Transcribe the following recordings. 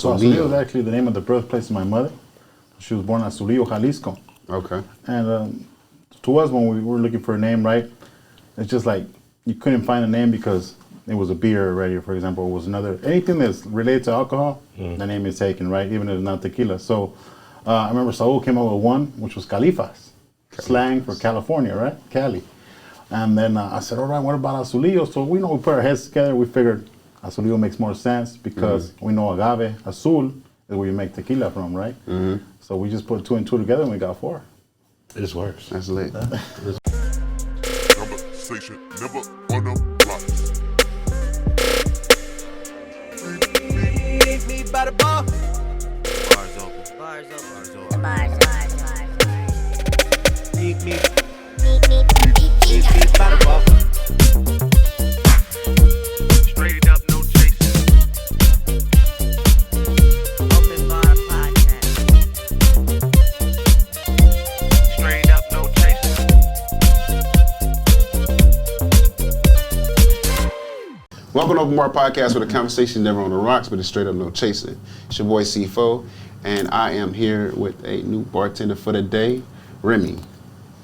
So Azulillo is actually the name of the birthplace of my mother. She was born in Azulillo, Jalisco. Okay. And to us, when we were looking for a name, right, it's just like you couldn't find a name because it was a beer already, for example. It was anything that's related to alcohol, the name is taken, right, even if it's not tequila. So I remember Saul came up with one, which was Califas, slang for California, right, Cali. And then I said, all right, what about Azulillo? So we put our heads together. We figured Azulillo makes more sense because we know agave, azul, is where you make tequila from, right? So we just put 2 and 2 together and we got 4. It just works. That's lit. Conversation never on the block. Meet me by the bar. Bars open. Bars open. Bars open. Bars. Meet me by the bar. Straight up, no chasing. Open bar podcast. Straight up, no chasing. Welcome to Open Bar Podcast, where the conversation never on the rocks, but it's straight up no chasing. It's your boy C4, and I am here with a new bartender for the day, Remy.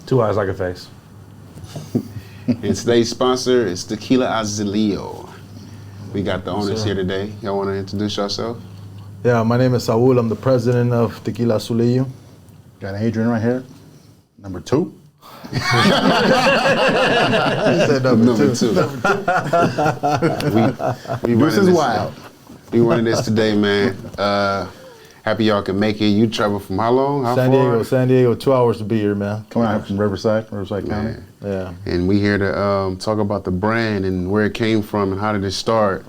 2 eyes like a face. And today's sponsor is Tequila Azulillo. We got the owners here today. Y'all want to introduce yourself? Yeah, my name is Saul. I'm the president of Tequila Azulillo. Got Adrian right here, number 2. He said number two. This is wild. We running this today, man. Happy y'all can make it. You travel from how long? How far? San Diego, 2 hours to be here, man. Coming out from Riverside County. Yeah. And we here to talk about the brand and where it came from and how did it start.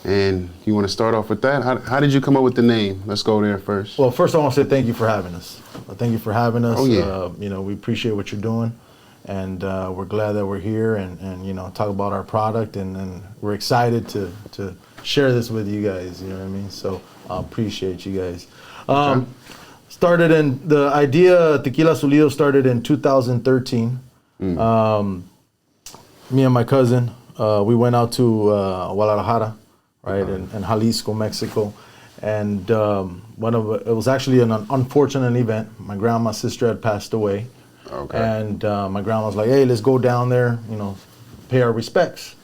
And you want to start off with that? How did you come up with the name? Let's go there first. Well, first I want to say thank you for having us. Thank you for having us. Oh, yeah. We appreciate what you're doing. And we're glad that we're here and talk about our product. And we're excited to share this with you guys, you know what I mean? So I appreciate you guys. Okay. The idea, Tequila Azulillo, started in 2013. Me and my cousin, we went out to Guadalajara, right, in Jalisco, Mexico. And it was actually an unfortunate event. My grandma's sister had passed away. Okay. And my grandma was like, hey, let's go down there, pay our respects.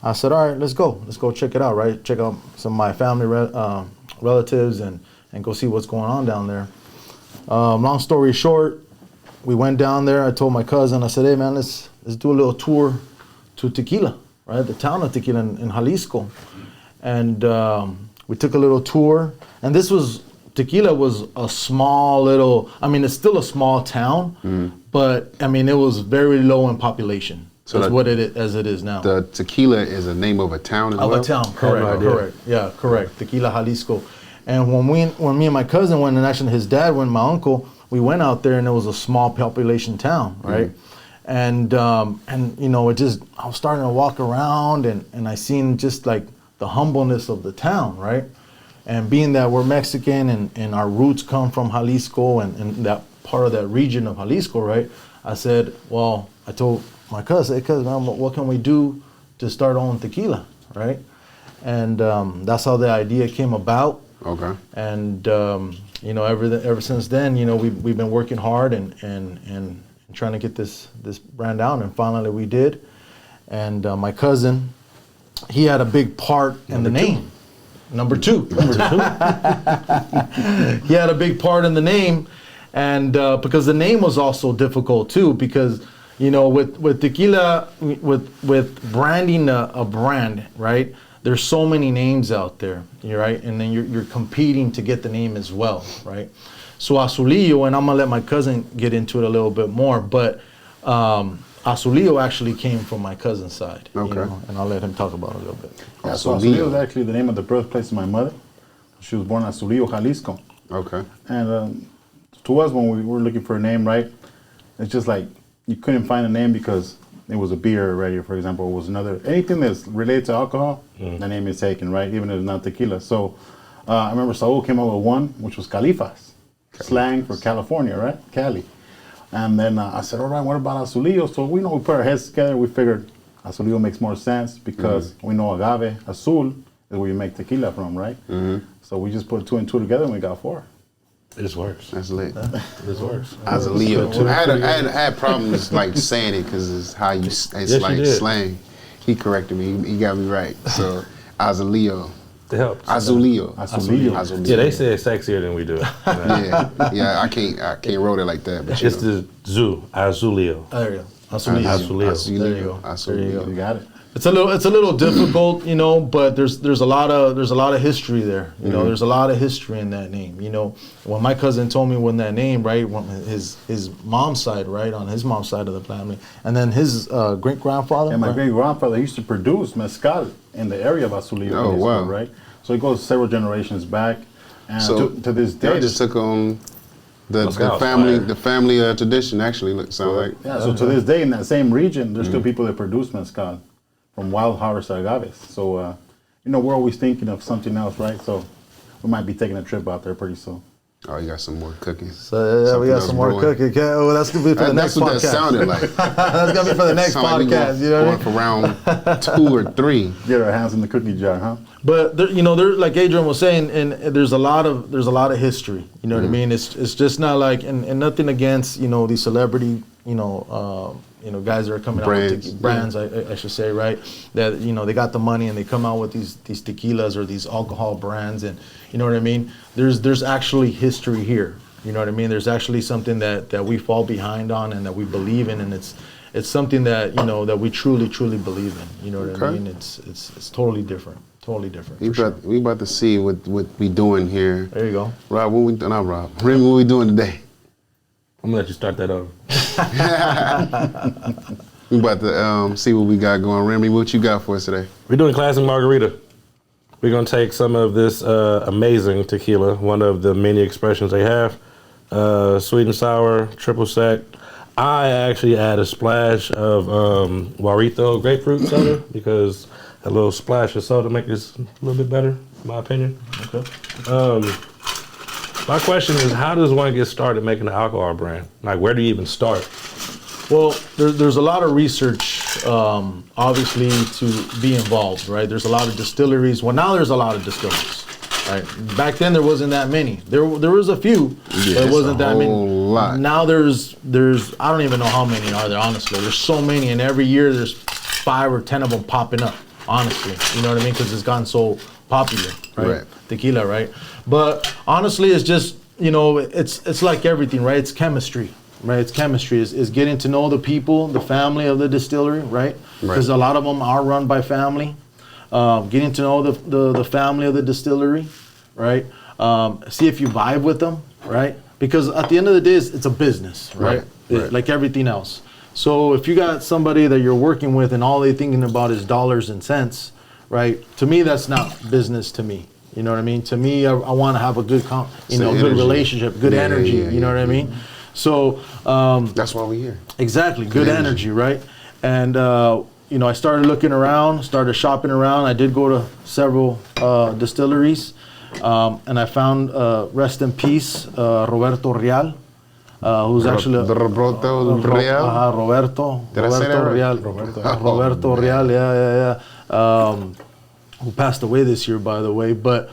I said, all right, let's go check it out, right? Check out some of my family relatives and go see what's going on down there. Long story short, we went down there. I told my cousin, I said, hey man, let's do a little tour to Tequila, right? The town of Tequila in Jalisco. And we took a little tour. And Tequila was a small little, it's still a small town, but it was very low in population. So that's as it is now. The Tequila is a name of a town as well? Of a town, correct. Yeah, correct. Tequila, Jalisco. And when me and my cousin went, and actually his dad went, my uncle, we went out there and it was a small population town, right? And I was starting to walk around and I seen just like the humbleness of the town, right? And being that we're Mexican and our roots come from Jalisco and that part of that region of Jalisco, right? I told my cousin, hey, man, what can we do to start owning tequila, right? And that's how the idea came about. Okay. And ever since then, we've been working hard and trying to get this brand out, and finally we did. And my cousin, he had a big part in the name. Number two. He had a big part in the name, and because the name was also difficult too, because with tequila, with branding a brand, right? There's so many names out there, right? And then you're competing to get the name as well, right? So Azulillo, and I'm gonna let my cousin get into it a little bit more, but Azulillo actually came from my cousin's side. Okay. And I'll let him talk about it a little bit. Yeah, so Azulillo is actually the name of the birthplace of my mother. She was born in Azulillo, Jalisco. Okay. And to us, when we were looking for a name, right, it's just like you couldn't find a name because it was a beer already, for example. It was anything that's related to alcohol, the name is taken, right, even if it's not tequila. So I remember Saul came up with one, which was Califas, slang for California, right, Cali. And then I said, all right, what about Azulillo? So we put our heads together. We figured Azulillo makes more sense because we know agave, azul, is where you make tequila from, right? So So we just put 2 and 2 together and we got 4. It just works. That's lit. It works. Azulillo too. I had problems like saying it because it's how you. It's like you did. slang. He corrected me. He got me right. So Azulillo. It helps. Azulillo. Azulillo. Yeah, they say it sexier than we do. Yeah. I can't wrote it like that. But It's the Azulillo. There you go. Azulillo. Azulillo. There you go. Azulillo. You got it. It's a little difficult, you know, but there's a lot of history there. You know, there's a lot of history in that name. You know, when my cousin told me when that name, right, when his mom's side, right, on his mom's side of the family, and then his great grandfather. And my right? great grandfather used to produce mezcal in the area of Azulillo. Oh, wow. Right. So it goes several generations back, and So to this day, They just took on the Mezcal's family fire. tradition. Actually, sound like. yeah. So to this day, in that same region, there's still people that produce mezcal from wild harvest agaves. So you know, we're always thinking of something else, right? So we might be taking a trip out there pretty soon. Oh, you got some more cooking. So yeah, we got some more cooking. Okay, oh, that's gonna be for the next That's what podcast. that sounded like. That's gonna be for the next Sound like we podcast. You know what I going mean? for round 2 or 3. Get our hands in the cookie jar, huh? But there, you know, there, like Adrian was saying, and there's a lot of history. You know what I mean? It's just not like, and nothing against, you know, these celebrity, you know, guys that are coming Brands, out with brands, I should say, right? That, you know, they got the money and they come out with these tequilas or these alcohol brands, and you know what I mean? There's actually history here. You know what I mean? There's actually something that we fall behind on and that we believe in, and it's something that, you know, that we truly believe in. You know what I mean? It's totally different. Totally different. We about to see what we doing here. There you go. Rob, not Rob. Remy, what we doing today? I'm gonna let you start that over. We about to see what we got going. Remy, what you got for us today? We're doing classic margarita. We're gonna take some of this amazing tequila, one of the many expressions they have, sweet and sour, triple sec. I actually add a splash of Guarito grapefruit soda because a little splash of soda makes this a little bit better, in my opinion. Okay. My question is, how does one get started making an alcohol brand? Like, where do you even start? Well, there's a lot of research, obviously, to be involved, right? There's a lot of distilleries. Well, now there's a lot of distilleries, right? Back then there wasn't that many. There was a few, but it wasn't that many. Lot. Now there's I don't even know how many are there. Honestly, there's so many, and every year there's 5 or 10 of them popping up. Honestly, you know what I mean? Because it's gotten so popular, right? Tequila, right? But honestly, it's just, you know, it's like everything, right? It's chemistry. Right, it's chemistry. Is getting to know the people, the family of the distillery, right? Because a lot of them are run by family. Getting to know the family of the distillery, right? See if you vibe with them, right? Because at the end of the day, it's a business, right? Like everything else. So if you got somebody that you're working with and all they're thinking about is dollars and cents, right? To me, that's not business to me. You know what I mean? To me, I want to have a good, good relationship, good energy. You know what I mean? So that's why we're here. Exactly, good energy, right? And you know, I started looking around, started shopping around. I did go to several distilleries, and I found, rest in peace, Roberto Real, who's actually Roberto Real. Roberto Real, yeah. Who passed away this year, by the way. But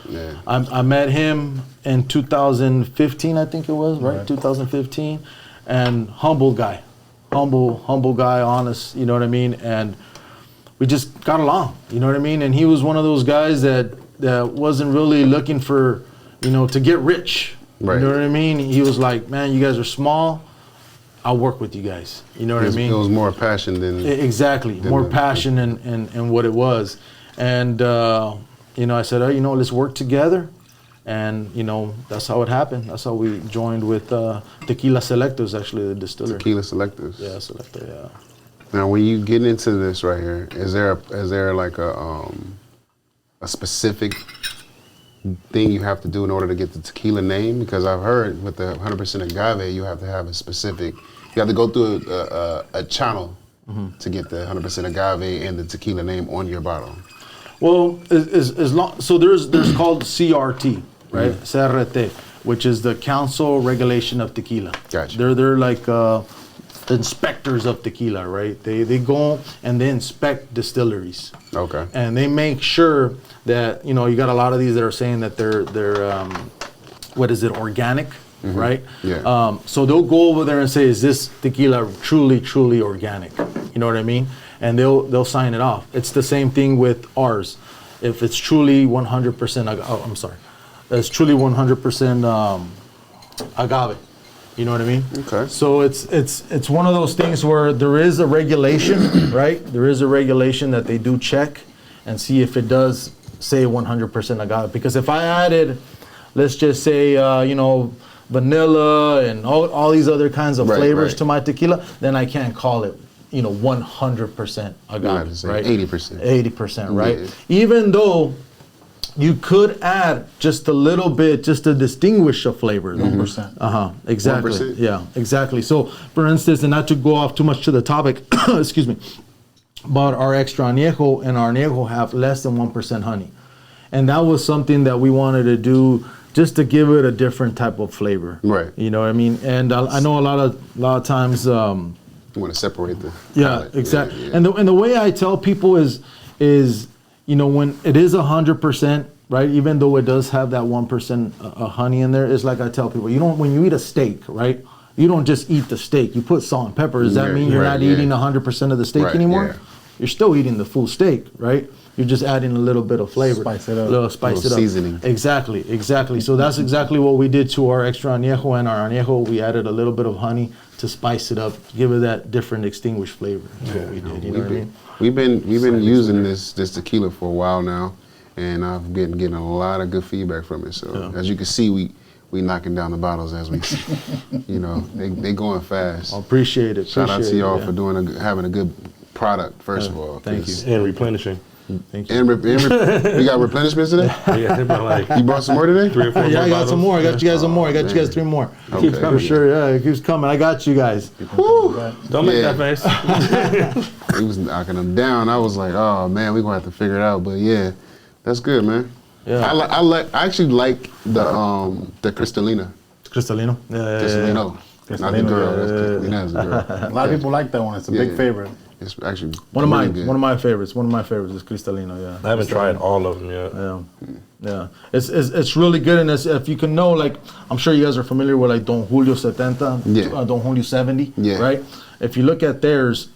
I met him in 2015, I think it was, right? 2015, and humble guy, honest. You know what I mean? And we just got along. You know what I mean? And he was one of those guys that wasn't really looking for, you know, to get rich. Right. You know what I mean? He was like, man, you guys are small. I'll work with you guys. You know what I mean? It was more passion than more passion and what it was. And, you know, I said, oh, you know, let's work together. And, you know, that's how it happened. That's how we joined with Tequila Selectos, actually, the distiller. Tequila Selectos. Yeah, Selector, yeah. Now, when you get into this right here, is there like a specific thing you have to do in order to get the tequila name? Because I've heard with the 100% agave, you have to have a specific, you have to go through a channel to get the 100% agave and the tequila name on your bottle. Well, as long, so there's called CRT, right? CRT, which is the Council Regulation of Tequila. Gotcha. They're like inspectors of tequila, right? They go and they inspect distilleries. Okay. And they make sure that, you got a lot of these that are saying that they're organic, right? Yeah. So they'll go over there and say, is this tequila truly organic? You know what I mean? And they'll sign it off. It's the same thing with ours. If it's truly 100%, it's truly 100% agave. You know what I mean? Okay. So it's one of those things where there is a regulation, right? There is a regulation that they do check and see if it does say 100% agave. Because if I added, let's just say, vanilla and all these other kinds of flavors to my tequila, then I can't call it, 100% agave, right? 80%. 80%, right? Yeah. Even though you could add just a little bit, just to distinguish a flavor. 1%. Exactly. 1%? Yeah, exactly. So, for instance, and not to go off too much to the topic, excuse me, but our extra añejo and our añejo have less than 1% honey. And that was something that we wanted to do just to give it a different type of flavor. Right. You know what I mean? And I know a lot of times. You want to separate the palate. Exactly. Yeah. And the way I tell people is when it is 100%, right? Even though it does have that 1% honey in there, it's like I tell people, when you eat a steak, right? You don't just eat the steak. You put salt and pepper. Does that mean you're not eating 100% of the steak anymore? Yeah. You're still eating the full steak, right? You're just adding a little bit of flavor. Spice it up. A little spice it up. Seasoning. Exactly. So that's exactly what we did to our extra añejo and our añejo. We added a little bit of honey to spice it up, give it that different distinguished flavor. That's what we did. You know what I mean? We've been using this tequila for a while now, and I've been getting a lot of good feedback from it. So as you can see, we knocking down the bottles as we, they going fast. I appreciate it. Shout out to y'all for having a good product. First of all, thank you. And replenishing. Thank you. And we got replenishments today. Yeah, they brought like You brought some more today? 3 or 4 Yeah, I got some more. I got you guys some more. I got you man. guys 3 more. Okay. For sure. Yeah, it keeps coming. I got you guys. Don't make Yeah. that face. He was knocking them down. I was like, oh man, we're gonna have to figure it out. But yeah, that's good, man. Yeah. I actually like the Cristalina. Cristalino. Cristalino. Not the girl. That's Cristalina is the girl. A lot of people like that one. It's a big Yeah. favorite. It's actually One of really my good. favorites. One of my favorites is Cristalino. Yeah. I haven't tried all of them yet. Yeah. It's really good, and if you can know, like, I'm sure you guys are familiar with like Don Julio 70, Yeah. Don Julio 70, Yeah. right? If you look at theirs,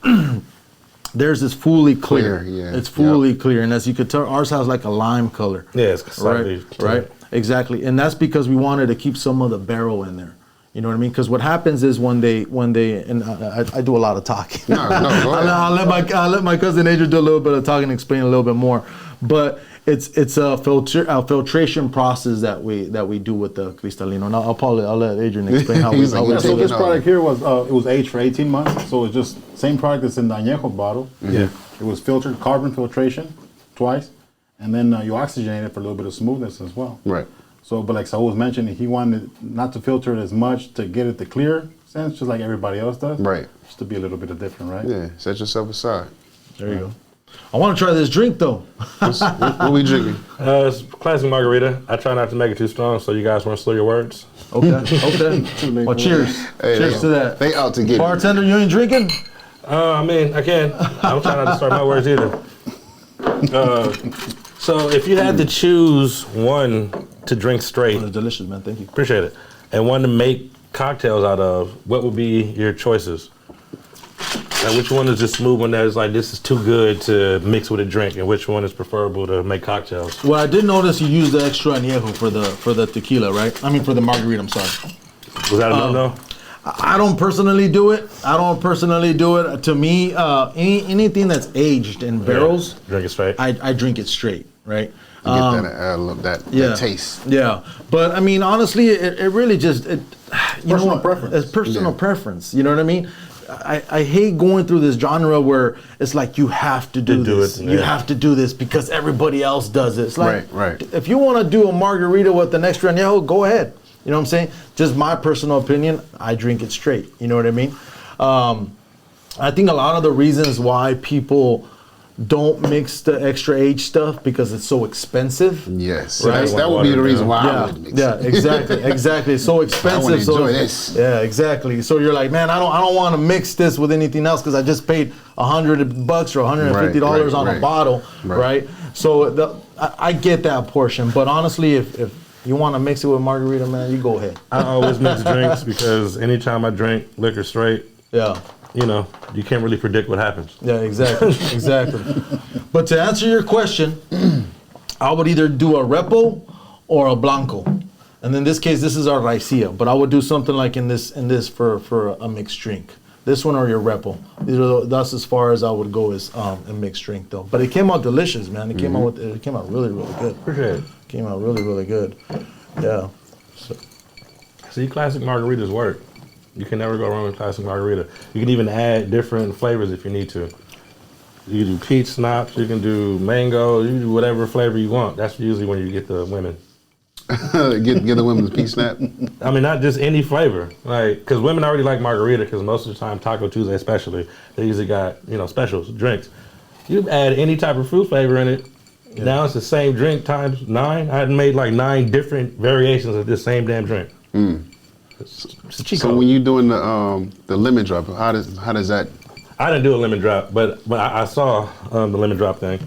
theirs is fully clear. yeah. It's fully clear, and as you could tell, ours has like a lime color. Yeah, it's slightly Right, exactly, and that's because we wanted to keep some of the barrel in there. You know what I mean? Because what happens is when they and I do a lot of talking. No, go ahead. I'll let my cousin Adrian do a little bit of talking and explain a little bit more. But it's a filtration process that we do with the Cristalino. Now I'll let Adrian explain how we He's like, how we "Yeah, So do this it. product here was it was aged for 18 months. So it's just same product that's in the añejo bottle. Yeah. It was filtered, carbon filtration twice, and then you oxygenate it for a little bit of smoothness as well. Right. So, but like Saul was mentioning, he wanted not to filter it as much to get it the clear sense, just like everybody else does. Right. Just to be a little bit different, right? Yeah. Set yourself aside. There you go. I want to try this drink though. What we drinking? It's classic margarita. I try not to make it too strong so you guys won't slur your words. Okay. Well, cheers. Hey, Cheers to that. They out to get it. Bartender, you ain't drinking? I mean, I can. I'm trying not to start my words either. So if you had to choose one to drink straight, It's delicious, man. Thank you. appreciate it, and one to make cocktails out of, what would be your choices? Like, which one is the smooth one that is like, this is too good to mix with a drink, and which one is preferable to make cocktails? Well, I did notice you used the extra añejo for the tequila, right? I mean, for the margarita. I'm sorry. Was that a no-no? I don't personally do it. To me, anything that's aged in barrels, Drink it straight. I drink it straight, right? To get that taste. Yeah, but I mean, honestly, it really just Personal preference. It's personal Yeah. preference. You know what I mean? I hate going through this genre where it's like you have to do this. You have to do this because everybody else does it. It's like, Right. if you want to do a margarita with an extra añejo, go ahead. You know what I'm saying? Just my personal opinion, I drink it straight. You know what I mean? I think a lot of the reasons why people don't mix the extra age stuff because it's so expensive. Yes, Right. that would be the reason why I Yeah, would mix yeah, it. exactly. It's so expensive. I wanna so enjoy this. Yeah, exactly. So you're like, man, I don't want to mix this with anything else because I just paid $100 or $150 on a right. bottle, Right. right? So I get that portion, but honestly, if you want to mix it with margarita, man, you go ahead. I always mix drinks because anytime I drink liquor straight, Yeah. you know, you can't really predict what happens. Yeah, exactly, exactly. But to answer your question, I would either do a repo or a blanco, and in this case, this is our raicilla. But I would do something like in this for a mixed drink. This one or your repo. That's as far as I would go as a mixed drink though. But it came out delicious, man. It came out really good. Appreciate it. Came out really good. Yeah. See, classic margaritas work. You can never go wrong with classic margarita. You can even add different flavors if you need to. You can do peach schnapps, you can do mango, you can do whatever flavor you want. That's usually when you get the women. get the women's peach snap. I mean, not just any flavor, like, because women already like margarita. Because most of the time, Taco Tuesday especially, they usually got specials, drinks. You add any type of fruit flavor in it. Yeah. Now it's the same drink times 9. I had made like 9 different variations of this same damn drink. It's a cheat So code. when you're doing the lemon drop, how does that? I didn't do a lemon drop, but I saw the lemon drop thing.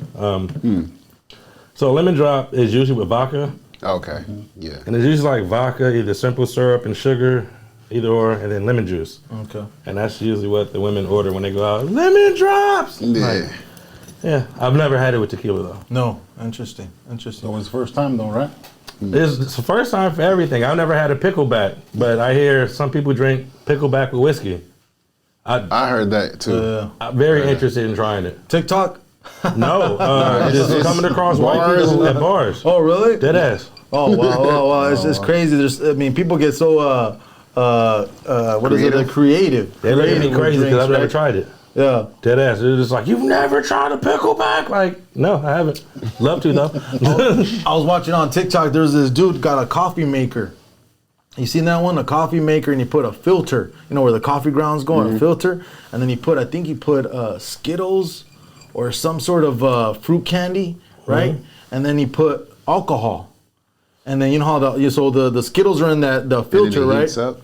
So a lemon drop is usually with vodka. Okay, yeah. And it's usually like vodka, either simple syrup and sugar, either or, and then lemon juice. Okay. And that's usually what the women order when they go out. Lemon drops! Yeah. Like, yeah, I've never had it with tequila though. No, interesting. So it's the first time though, right? It's the first time for everything. I've never had a pickleback, but I hear some people drink pickleback with whiskey. I heard that too. I'm very interested in trying it. TikTok? No, just coming across white bars people and at bars. Oh, really? Dead ass. Oh wow! It's crazy. People get so what is it? They're creative. They look at me Creative with crazy because drinks, I've never right? tried it. Yeah. Dead ass. They're just like, you've never tried a pickleback? Like, no, I haven't. Love to though. I was watching on TikTok. There's this dude got a coffee maker. You seen that one? A coffee maker, and he put a filter. You know where the coffee grounds go, a filter, and then I think he put Skittles or some sort of fruit candy, right? And then he put alcohol. And then you know how the Skittles are in the filter, And then it right? heats up.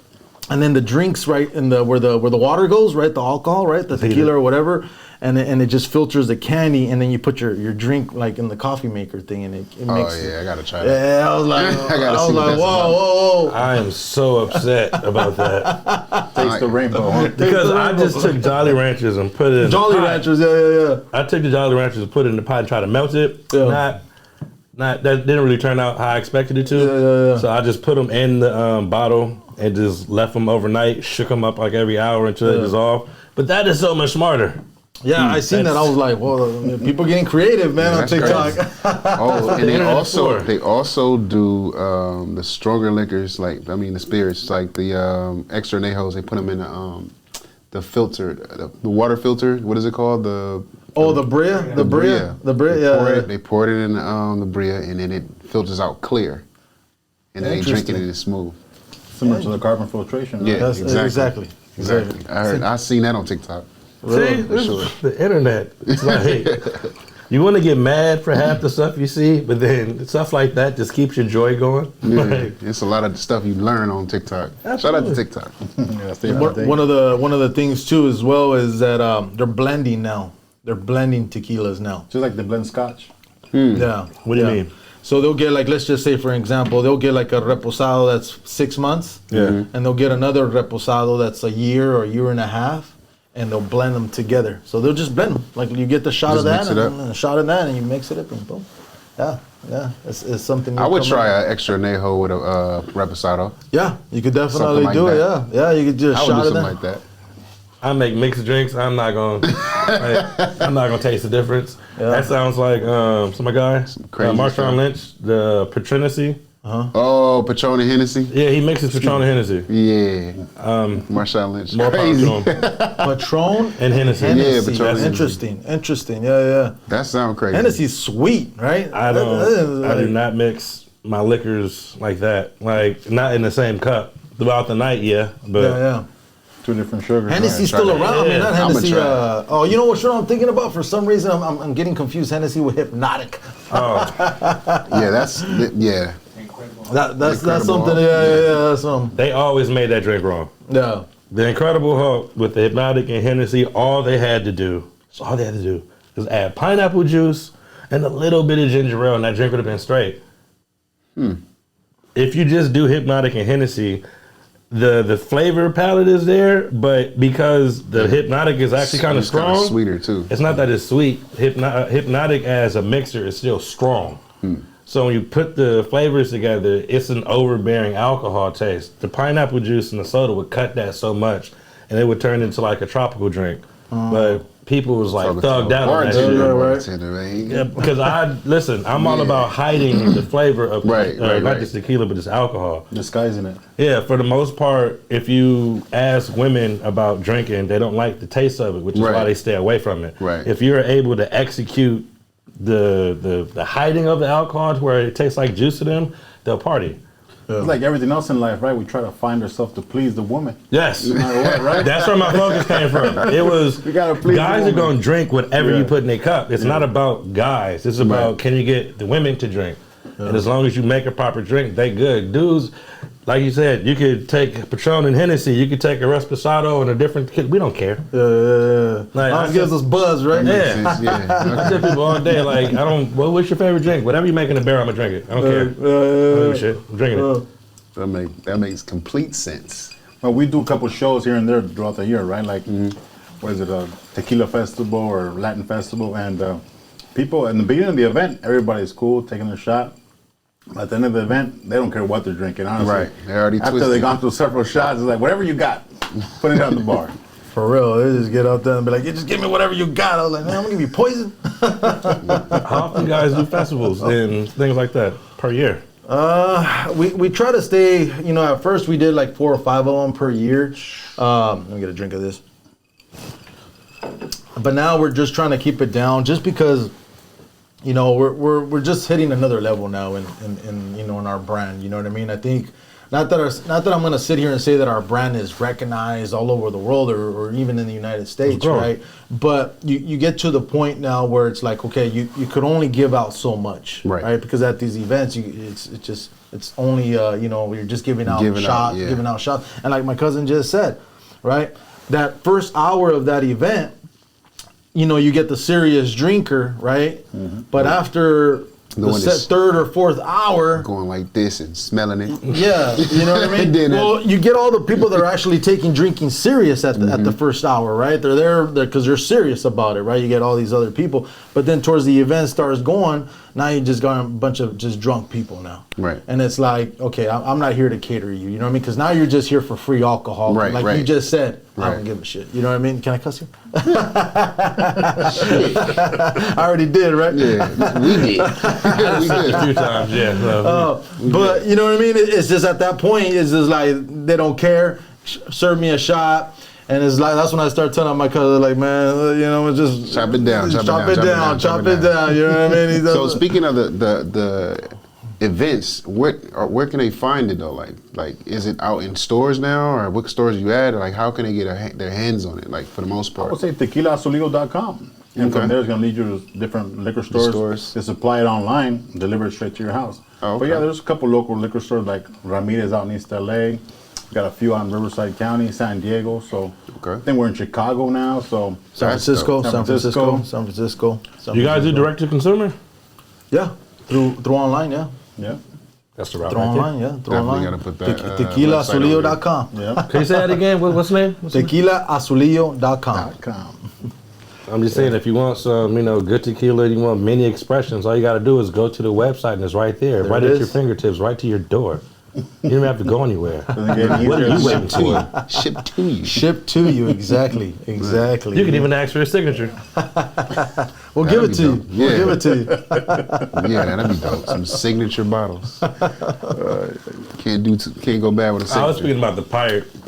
And then the drinks, right, in where the water goes, right, the alcohol, right, the tequila or whatever, and it just filters the candy, and then you put your drink like in the coffee maker thing, and it makes. Oh yeah, I gotta try that. Yeah, I was like, whoa. I am so upset about that. Taste the rainbow. Huh? Because I just took Jolly Ranchers and put it in Jolly the pot. Ranchers, yeah. I took the Jolly Ranchers and put it in the pot and tried to melt it. Yeah. That didn't really turn out how I expected it to. Yeah. So I just put them in the bottle and just left them overnight, shook them up like every hour until they dissolved. But that is so much smarter. Yeah, I seen that. I was like, well, people getting creative, man, on That's TikTok. crazy. Oh, and they also do the stronger liquors, the spirits, like the extra añejos. They put them in the filter, the water filter. What is it called? The Bria, yeah. They pour it in the Bria, and then it filters out clear, and then they drink it and it's smooth. Similar to the carbon filtration. Right? Yeah, Exactly. I seen that on TikTok. See, this is the internet. It's like, you want to get mad for half the stuff you see, but then stuff like that just keeps your joy going. Yeah, Like, it's a lot of stuff you learn on TikTok. Shout out to TikTok. Yeah, stay up to date. One of the things too as well is that they're blending now. They're blending tequilas now. Just like the blend scotch. Yeah. What do you mean? So they'll get let's just say for example, they'll get like a reposado that's 6 months. Yeah. And they'll get another reposado that's a year or a year and a half, and they'll blend them together. So they'll just blend them. Like you get the shot Just of mix that it and a shot of that, and you mix it up and boom. Yeah. It's something. I would try an extra añejo with a reposado. Yeah, you could definitely Something like do it. that. Yeah, you could just I would shot do of something that. like that. I make mixed drinks. I'm not gonna taste the difference. Yeah. That sounds like my guy, crazy Marshawn stuff. Lynch, the Patrinacy. Oh, Patron and Hennessy. Yeah, he mixes Patron and Hennessy. Yeah. Marshawn Lynch. More power Crazy. to him. Patron And Hennessy. Yeah, Hennessy. Patron That's Hennessy. interesting. Yeah. That sounds crazy. Hennessy's sweet, right? I do not mix my liquors like that. Like not in the same cup throughout the night. Yeah, but Yeah. 2 different sugars. Hennessy's try still that. around, man. Not I'ma Hennessy. try. Oh, you know what show I'm thinking about? For some reason, I'm getting confused. Hennessy with Hypnotic. Yeah, yeah. That's Incredible something. Hulk. Yeah, that's something. They always made that drink wrong. Yeah. The Incredible Hulk with the Hypnotic and Hennessy, all they had to do was add pineapple juice and a little bit of ginger ale, and that drink would have been straight. If you just do Hypnotic and Hennessy, the flavor palette is there, but because the Hypnotic is actually kind of It's kinda strong, sweeter too. it's not that it's sweet. Hypnotic as a mixer is still strong. So when you put the flavors together, it's an overbearing alcohol taste. The pineapple juice and the soda would cut that so much, and it would turn into like a tropical drink. But people was like thugged out on that shit. Bartender, man. Yeah, because I'm all about hiding the flavor of Right. not just tequila, but just alcohol. Disguising it. Yeah, for the most part, if you ask women about drinking, they don't like the taste of it, which is why Right. they stay away from it. Right. If you're able to execute the hiding of the alcohol to where it tastes like juice to them, they'll party. It's like everything else in life, right? We try to find ourselves to please the woman. Yes. No matter what, right? That's where my focus came from. It was You gotta please guys the are woman. going to drink whatever Yeah. you put in their cup. It's not about guys. It's about can you get the women to drink? And as long as you make a proper drink, they good. Dudes, like you said, you could take Patron and Hennessy. You could take a Reposado and a different. We don't care. Like, It gives us buzz, right? Yeah. Yeah. I tell people all day, like, I don't. What's your favorite drink? Whatever you make in a barrel, I'm gonna drink it. I don't care. I don't give a shit. I'm drinking it. That makes complete sense. Well, we do a couple shows here and there throughout the year, right? Like, what is it, a tequila festival or Latin festival? And people, in the beginning of the event, everybody's cool, taking their shot. At the end of the event, they don't care what they're drinking, honestly. Right. They already After twisted. they've gone through several shots, it's like, whatever you got, put it on the bar. For real, they just get out there and be like, "Yeah, just give me whatever you got." I was like, "Man, I'm gonna give you poison." How often you guys do festivals and things like that per year? We try to stay, at first we did like 4 or 5 of them per year. Let me get a drink of this. But now we're just trying to keep it down just because, we're just hitting another level now in our brand, you know what I mean? I think not that I'm gonna sit here and say that our brand is recognized all over the world or even in the United States, right? But you get to the point now where it's like, okay, you could only give out so much, right? Because at these events, it's only you're just giving out shots, and like my cousin just said, right? That first hour of that event, you get the serious drinker, right? But after the third or fourth hour, going like this and smelling it. yeah, you know what I mean? Well, you get all the people that are actually taking drinking serious at the first hour, right? They're there because they're serious about it, right? You get all these other people, but then towards the event starts going, now you just got a bunch of just drunk people now, Right? And it's like, okay, I'm not here to cater you, you know what I mean? Because now you're just here for free alcohol, Right, like right. you just said. I Right. don't give a shit, you know what I mean? Can I cuss you? I already did, right? Yeah, we did. We A did. few times, yeah. But you know what I mean? It's just at that point, it's just like they don't care. Serve me a shot, and it's like that's when I start telling my cousin, like, man, it's just Chop it down, chop it down. You know what I mean? So speaking of the events, where can they find it though? Like is it out in stores now, or what stores you at, or like how can they get their hands on it? Like for the most I would part. say tequilaazulillo.com. And from there, it's going to lead you to different liquor stores. They supply it online, deliver it straight to your house. Oh, okay. But yeah, there's a couple local liquor stores like Ramirez out in East LA. We got a few out in Riverside County, San Diego. So I think we're in Chicago now. So San Francisco. You guys do direct to consumer? Yeah, through online, yeah. Yeah. That's the route. Through right online, yeah. Through Definitely online. gotta put that, Tequilaazulillo.com. Yeah. there. Can you say that again? What's the name? Tequilaazulillo.com. I'm just saying, if you want some, good tequila, you want many expressions, all you got to do is go to the website and it's right there, right it at is. your fingertips, right to your door. You don't have to go anywhere. Doesn't get any What are easier. you waiting for? Shipped to you. Shipped to you, exactly. You can even ask for a signature. We'll give That'd it to be you. dope. We'll Yeah. give it to you. Yeah, that'd be dope. Some signature bottles. Can't go bad with a signature. I was speaking about the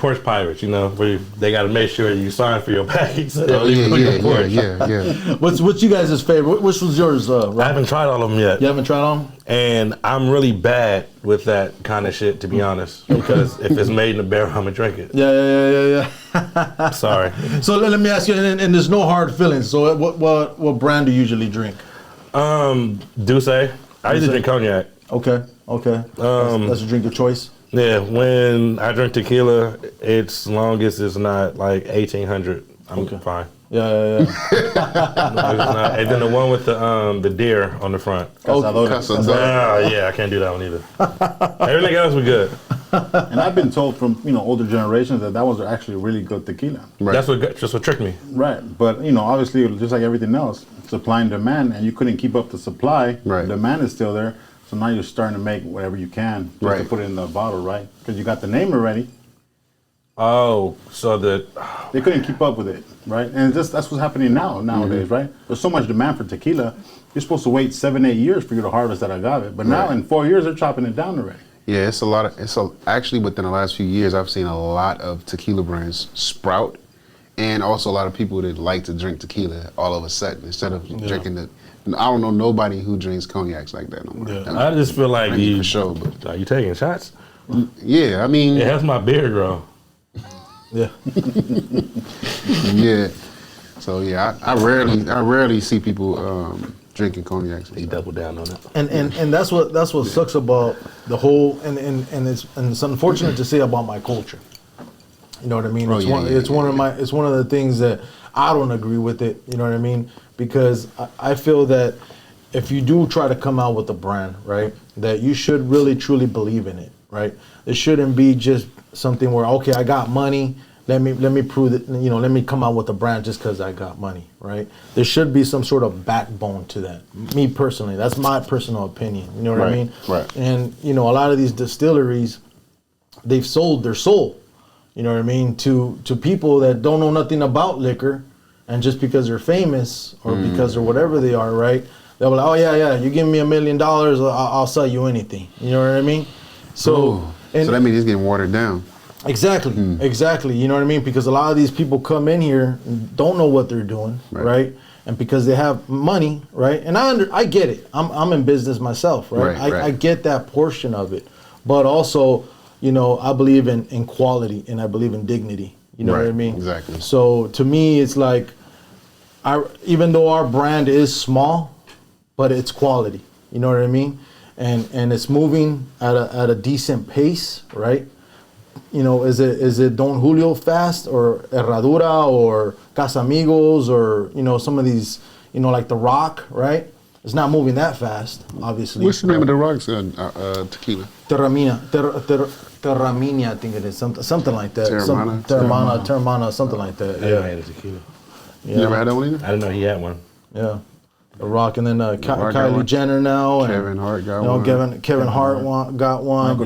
porch pirates, you know, where they got to make sure you sign for your package. So Oh yeah. What's you guys' favorite? Which was yours? Rob? I haven't tried all of them yet. You haven't tried on? And I'm really bad with that kind of shit, to be honest. Because if it's made in a barrel, I'm going to drink it. Yeah. Sorry. So let me ask you, and there's no hard feelings. So what brand do you usually drink? Douce. I usually drink cognac. Okay. That's a drink of choice. Yeah, when I drink tequila, it's long as it's not like 1800. I'm fine. Yeah. And then the one with the deer on the front. Cazador. Yeah, I can't do that one either. Everything else was good. And I've been told from older generations that was actually really good tequila. Right. That's what tricked me. Right, but obviously, just like everything else, supply and demand, and you couldn't keep up the supply. Right. Demand is still there, so now you're starting to make whatever you can just to put it in the bottle, right? Because you got the name already. Oh, so They couldn't keep up with it, right? And that's what's happening nowadays, right? There's so much demand for tequila. You're supposed to wait 7-8 years for you to harvest that agave, but now in 4 years they're chopping it down already. Yeah, actually within the last few years, I've seen a lot of tequila brands sprout, and also a lot of people that like to drink tequila all of a sudden instead of drinking it. I don't know nobody who drinks cognacs like that no more. I just feel like for sure, but are you taking shots? yeah, I mean, It helps my beard grow. Yeah. yeah. So yeah, I rarely see people drinking cognacs. He doubled down on it. And that's what sucks about the whole and it's unfortunate to say about my culture. You know what I mean? It's one of the things that I don't agree with it. You know what I mean? Because I feel that if you do try to come out with a brand, right, that you should really truly believe in it, right? It shouldn't be just something where, okay, I got money, let me prove that, let me come out with a brand just because I got money, right? There should be some sort of backbone to that. Me personally, that's my personal opinion. You know what I mean? Right. And a lot of these distilleries, they've sold their soul, you know what I mean, to people that don't know nothing about liquor, and just because they're famous or because or whatever they are, right? They'll be like, oh yeah, you give me $1 million, I'll sell you anything. You know what I mean? So that means he's getting watered down. Exactly. You know what I mean? Because a lot of these people come in here and don't know what they're doing, right? And because they have money, right? And I get it. I'm in business myself, right? I get that portion of it, but also, I believe in quality and I believe in dignity. You know what I mean? Exactly. So to me, it's like, even though our brand is small, but it's quality. You know what I mean? And it's moving at a decent pace, right? Is it Don Julio fast or Herradura or Casamigos or some of these, like the Rock, right? It's not moving that fast, obviously. What's the name of the Rock's tequila? Terramina, I think it is something like that. Terramana, something like that. I never had a tequila. You never had that one either? I didn't know he had one. Yeah. The Rock, and then Kylie Jenner now, and Kevin Hart got one. Kevin Hart got one.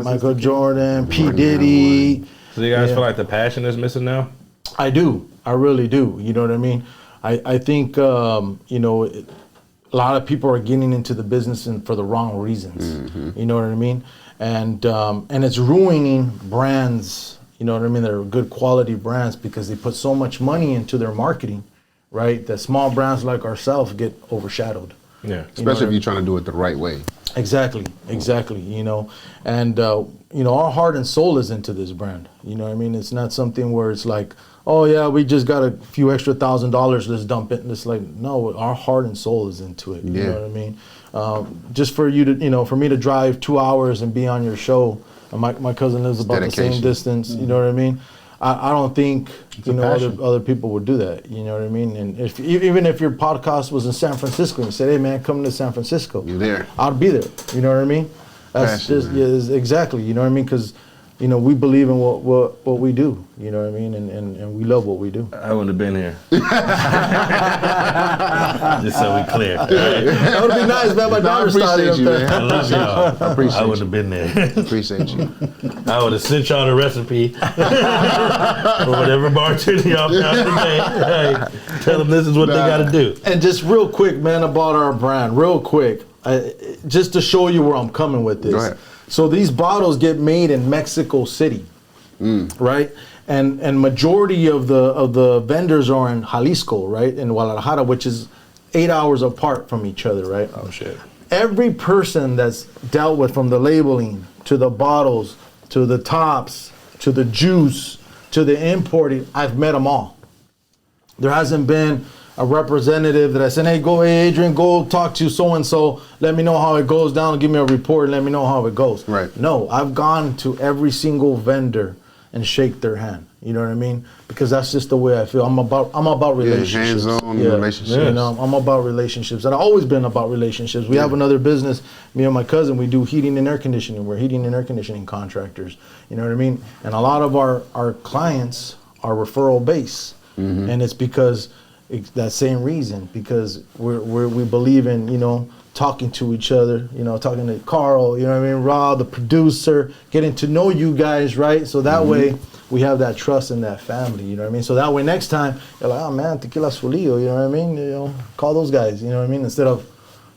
Michael Jordan, P Diddy. So you guys feel like the passion is missing now? I do. I really do. You know what I mean? I think a lot of people are getting into the business for the wrong reasons. You know what I mean? And it's ruining brands. You know what I mean? They're good quality brands because they put so much money into their marketing. Right, that small brands like ourselves get overshadowed. Yeah, especially if you're trying to do it the right way. Exactly. And our heart and soul is into this brand. You know what I mean? It's not something where it's like, oh yeah, we just got a few extra $1,000, let's dump it. And it's like, no, our heart and soul is into it. You know what I mean? Just for you to, for me to drive 2 hours and be on your show. And my cousin lives about the same distance. You know what I mean? I don't think other people would do that. You know what I mean? And even if your podcast was in San Francisco and you said, "Hey man, come to San Francisco," you're there. I'd be there. You know what I mean? That's just exactly. You know what I mean? Because we believe in what we do. You know what I mean? And we love what we do. I wouldn't have been here. Just so we clear. Right? That would be nice, man. My daughter started up there. I love y'all. I appreciate I wouldn't have been there. Appreciate you. I would have sent y'all the recipe. Or whatever bartender y'all found today. Hey, tell them this is what they got to do. And just real quick, man, about our brand. Real quick. Just to show you where I'm coming with this. Go ahead. So these bottles get made in Mexico City. right? And majority of the vendors are in Jalisco, right, in Guadalajara, which is 8 hours apart from each other, right? Oh shit. Every person that's dealt with, from the labeling to the bottles to the tops to the juice to the importing, I've met them all. There hasn't been a representative that I said, hey, Adrian, go talk to so-and-so, let me know how it goes down, give me a report, and let me know how it goes. Right. No, I've gone to every single vendor and shake their hand. You know what I mean? Because that's just the way I feel. I'm about relationships. Hands-on relationships. You know, I'm about relationships. And I've always been about relationships. We have another business, me and my cousin, we do heating and air conditioning. We're heating and air conditioning contractors. You know what I mean? And a lot of our clients are referral based. And it's because that same reason, because we believe in, you know, talking to each other, you know, talking to Carl, you know what I mean, Rob, the producer, getting to know you guys, right? So that way we have that trust in that family, you know what I mean? So that way next time you're like, oh man, Tequila Azulillo, you know what I mean? You know, call those guys, you know what I mean? Instead of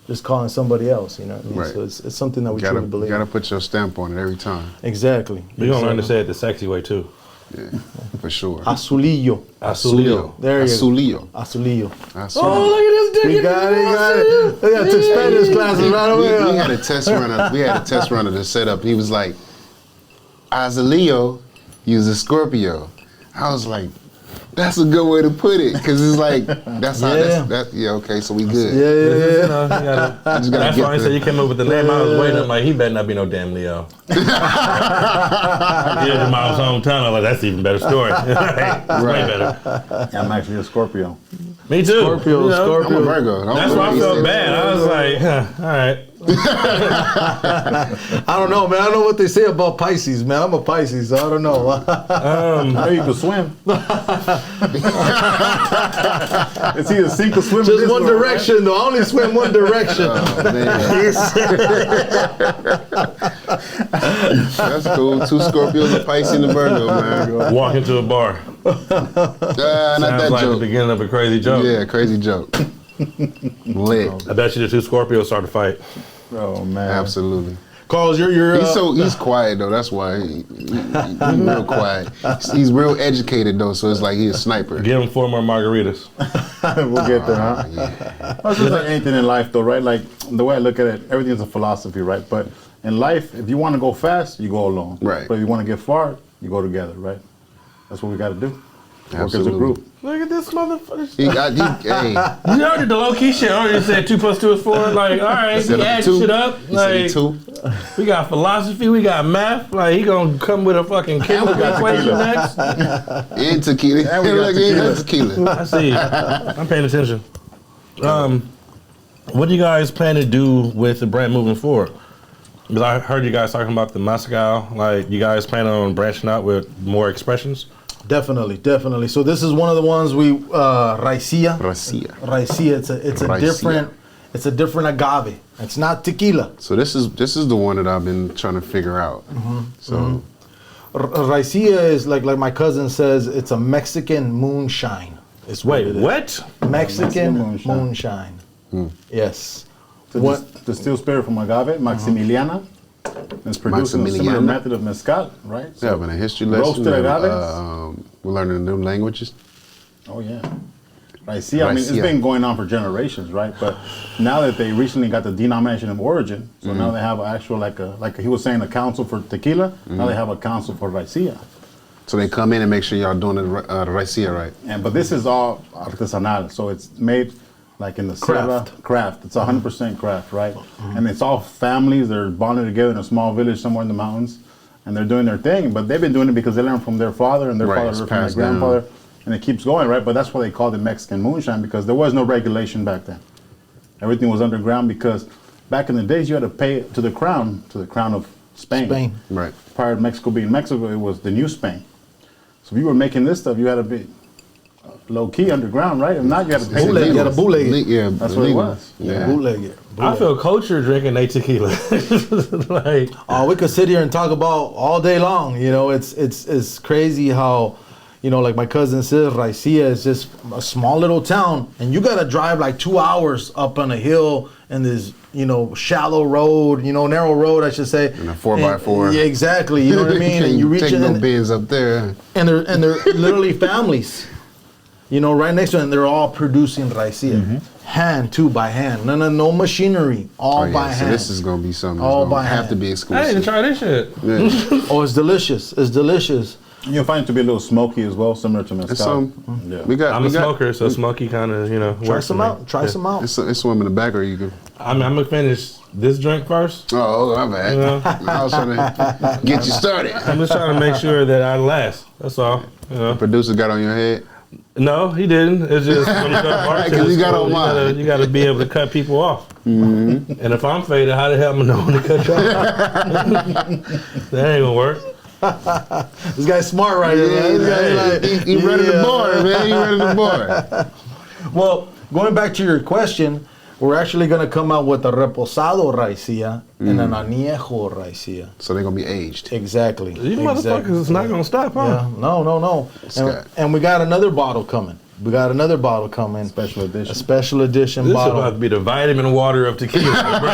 just calling somebody else, you know what I mean? Right. So it's something that we truly believe. You gotta put your stamp on it every time. Exactly. You're gonna learn to say it the sexy way too. Yeah, for sure. Azulillo. Azulillo. There you go. Azulillo. Azulillo. Azulillo. Look at this dick. We got it. We got took Spanish classes right away. We had a test runner. We had a test runner to set up. He was like, Azulillo, he was a Scorpio. I was like, that's a good way to put it, because it's like that's how that's okay, so we good. You know, you gotta, Just gotta that's get why I said you came up with the name. I was waiting. I'm like, he better not be no damn Leo. I did in my hometown. I'm like, that's an even better story. Way better. I'm actually a Scorpio. Me too. Scorpio, You know? Scorpio. I'm a Virgo. That's why I felt bad. I was like, all right. I don't know, man. I don't know what they say about Pisces, man. I'm a Pisces, so I don't know. I know you can swim. It's either sink or swim. Just one direction, though. I only swim one direction. Oh, man. That's cool. 2 Scorpios, a Pisces, and a Virgo, man. Walk into a bar. Not that Sounds like joke. the beginning of a crazy joke. Yeah, crazy joke. Lit. I bet you the 2 Scorpios start to fight. Oh man, Absolutely. Carlos, you're He's quiet though. That's why he's real quiet. He's real educated though, so it's like he's a sniper. Give him 4 more margaritas. we'll get there, huh? Yeah. It's just like anything in life, though, right? Like the way I look at it, everything's a philosophy, right? But in life, if you want to go fast, you go alone. Right. But if you want to get far, you go together, right? That's what we got to do. Work as a Absolutely. group. Look at this motherfucker. Hey, You already did the low key shit. I already said 2 + 2 is 4. Like, all right, Set he up add 2. shit up. He said Like, 2. we got philosophy, we got math. Like, he gonna come with a fucking chemical equation next. And tequila. And we got Like, tequila. and tequila. I see. I'm paying attention. What do you guys plan to do with the brand moving forward? Because I heard you guys talking about the mezcal. Like, you guys plan on branching out with more expressions? Definitely. So this is one of the ones we raicilla. Raicilla. It's a different agave. It's not tequila. So this is the one that I've been trying to figure out. So Raicilla is like my cousin says, it's a Mexican moonshine. It's Wait, it is. what? Mexican Mexican moonshine. Yes. So What? distilled spirit from agave, Maximiliana. It's produced in a similar Maximiliana. method of mezcal, right? yeah, but a history lesson. roasted and, agaves. we're learning new languages. Oh yeah. Raicilla, I mean, it's Raicilla. been going on for generations, right? But now that they recently got the denomination of origin, so now they have an actual like he was saying, a council for tequila. Now they have a council for raicilla. So they come in and make sure y'all doing the raicilla right. But this is all artisanal, so it's made like in the craft. It's 100% craft, right? And it's all families. They're bonded together in a small village somewhere in the mountains, and they're doing their thing. But they've been doing it because they learned from their father, and their Right, father it's learned from their passed down. grandfather, and it keeps going, right? But that's why they called it Mexican moonshine, because there was no regulation back then. Everything was underground, because back in the days you had to pay to the crown of Spain. Right. Prior to Mexico being Mexico, it was the new Spain. So if you were making this stuff, you had to be low key underground, right? If not, you had to pay Bootleg, you the gotta bootleg it. Yeah, That's what it legal. was. Yeah. Bootleg it. I feel culture drinking they tequila. Like, Oh, we could sit here and talk about all day long. You know, it's crazy how, you know, like my cousin says, Raicilla is just a small little town, and you gotta drive like 2 hours up on a hill in this, you know, shallow road, you know, narrow road, I should say. And a 4x4. Yeah, exactly. You know what I mean? And you reach take it, no bins up there. and they're literally families, you know, right next to it, and they're all producing raicilla, hand too, by hand. No machinery, all by so hand. this is gonna be something All that's by gonna have hand. to be I exclusive. didn't try this shit. Yeah. Oh, it's delicious. It's delicious. You'll find it to be a little smoky as well, similar to mezcal. It's some. Yeah. I'm a smoker, so smoky kind of, you know. Try works for some me. out. Try some out. It's some in the back, or you can. I'm gonna finish this drink first. Oh, my bad. You know? I was trying to get you started. I'm just trying to make sure that I last. That's all. You know. Producer got on your head. No, he didn't. It's just when you cut artists, 'Cause you got on mine. You gotta be able to cut people off. And if I'm faded, how the hell am I know when to cut you off? That ain't gonna work. This guy's smart right here, man. This guy's like, He running the yeah. board, man. He running the board. Well, going back to your question, we're actually going to come out with a reposado raicilla and an añejo raicilla. So they're gonna be aged. Exactly. These exactly. motherfuckers is not gonna stop, huh? Yeah, no. Scott. And we got another bottle coming. Special edition. A special edition This is bottle. about to be the vitamin water of tequila, bro.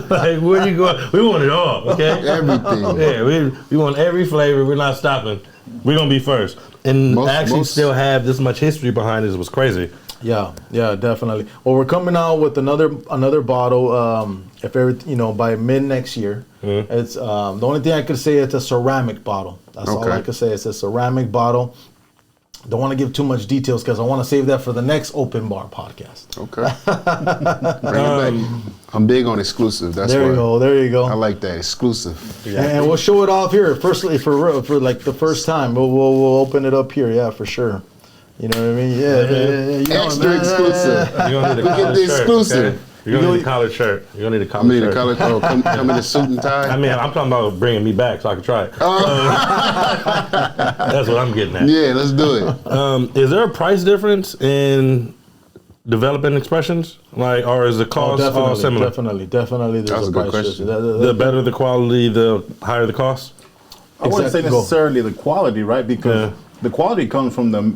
like, where you going? We want it all, okay? Everything. Yeah, we want every flavor. We're not stopping. We're gonna be first, and actually still have this much history behind this was crazy. Yeah, definitely. Well, we're coming out with another bottle. If every, you know, by mid next year, it's the only thing I could say. It's a ceramic bottle. That's all Okay. I could say. It's a ceramic bottle. Don't want to give too much details because I want to save that for the next open bar podcast. Okay. Bring it back. I'm big on exclusive. That's There why. you go. There you go. I like that exclusive. And we'll show it off here. Firstly, for like the first time, we'll open it up here. Yeah, for sure. You know what I mean? Yeah. You know, Extra man. exclusive. You're gonna need a We get collared the shirt, exclusive. okay? You're gonna need a collared shirt. You're gonna need a I collared mean, shirt. the color. Oh, come in a suit and tie. I mean, I'm talking about bringing me back so I can try it. That's what I'm getting at. Yeah, let's do it. Is there a price difference in developing expressions, like, or is the cost all similar? Definitely. That There's was a a good price question. difference. The better the quality, the higher the cost. I wouldn't say Exactly. necessarily the quality, right? Because Yeah. the quality comes from the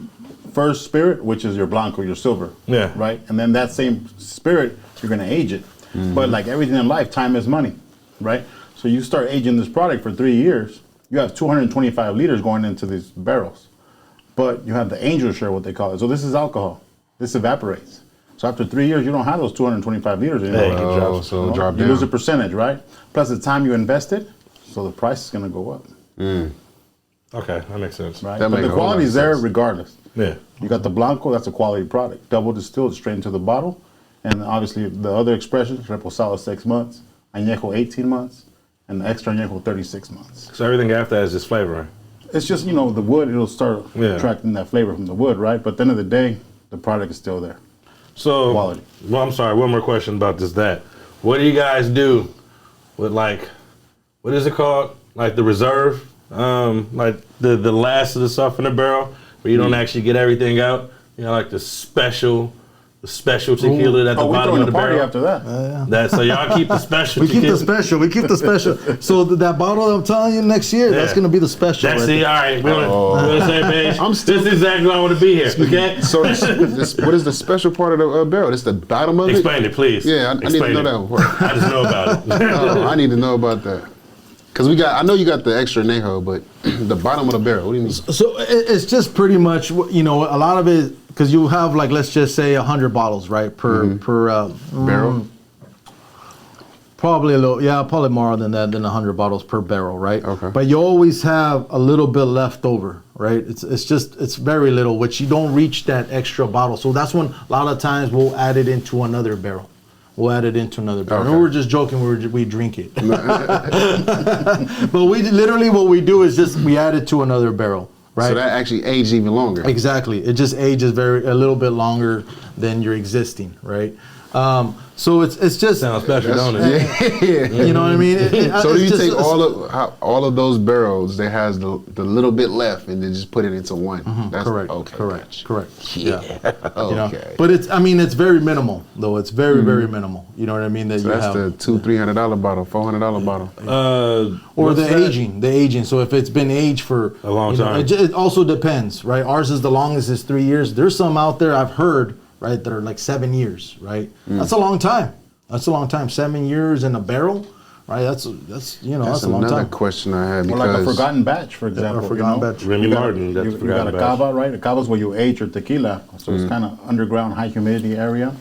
first spirit, which is your blanco, your silver. Yeah. Right? And then that same spirit, you're going to age it. But like everything in life, time is money, right? So you start aging this product for 3 years, you have 225 liters going into these barrels. But you have the angel share, what they call it. So this is alcohol. This evaporates. So after 3 years, you don't have those 225 liters anymore. Hey, it drops. So drop You down. lose a percentage, right? Plus the time you invested, so the price is going to go up, Okay, that makes sense. right? That But make the a whole lot quality of is there sense. regardless. Yeah. You got the Blanco, that's a quality product. Double distilled straight into the bottle. And obviously the other expressions, Reposado 6 months, Añejo 18 months, and the extra Añejo 36 months. So everything after that is just flavoring. It's just, the wood, it'll start Yeah. attracting that flavor from the wood, right? But at the end of the day, the product is still there. So, Quality. well, I'm sorry, one more question about that. What do you guys do with, like, what is it called? Like the reserve? Like the last of the stuff in the barrel where you don't actually get everything out? You know, like the special tequila at the we're bottom throwing of a the party barrel. after that. That, so y'all keep the special We keep tequila. the special. So that bottle I'm telling you next year, that's Yeah. going to be the special. That's right it. there. All right, we're on the same page. This is exactly why I want to be here. Okay. So what is the special part of the barrel? It's the bottom of it? Explain it, please. Yeah, I need to Explain know it. that one. I just know about it. Oh, I need to know about that. Because I know you got the extra añejo, but the bottom of the barrel, what do you mean? So it's just pretty much, a lot of it, because you have, like, let's just say 100 bottles, right, per Barrel? probably more than that, than 100 bottles per barrel, right? Okay. But you always have a little bit left over, right? It's very little, which you don't reach that extra bottle. So that's when a lot of times we'll add it into another barrel. Okay. And we're just joking. We drink it. But we literally, what we do is just we add it to another barrel, right? So that actually aged even longer. Exactly. It just ages a little bit longer than your existing, right? So it's just Sounds special, don't it? Yeah. you know what I mean. So do it's you just- take all of those barrels that has the little bit left and then just put it into one? That's correct. Okay. Correct. Gotcha. Correct. Yeah. You know, Okay. but it's very minimal though. It's very minimal. You know what I mean? That So you that's have the $200-$300 bottle, $400 bottle. or what's the that? aging. So if it's been aged for A long you know, time. it also depends, right? Ours is the longest is 3 years. There's some out there I've heard, right, that are like 7 years, right? That's a long time. 7 years in a barrel, right? That's That's a long another time. question I had Or like a because forgotten batch, for example. forgotten you know? batch. Remy You got a- Martin, that's you got forgotten a batch. cava, right? A cava is where you age your tequila, so it's kind of underground, high humidity area.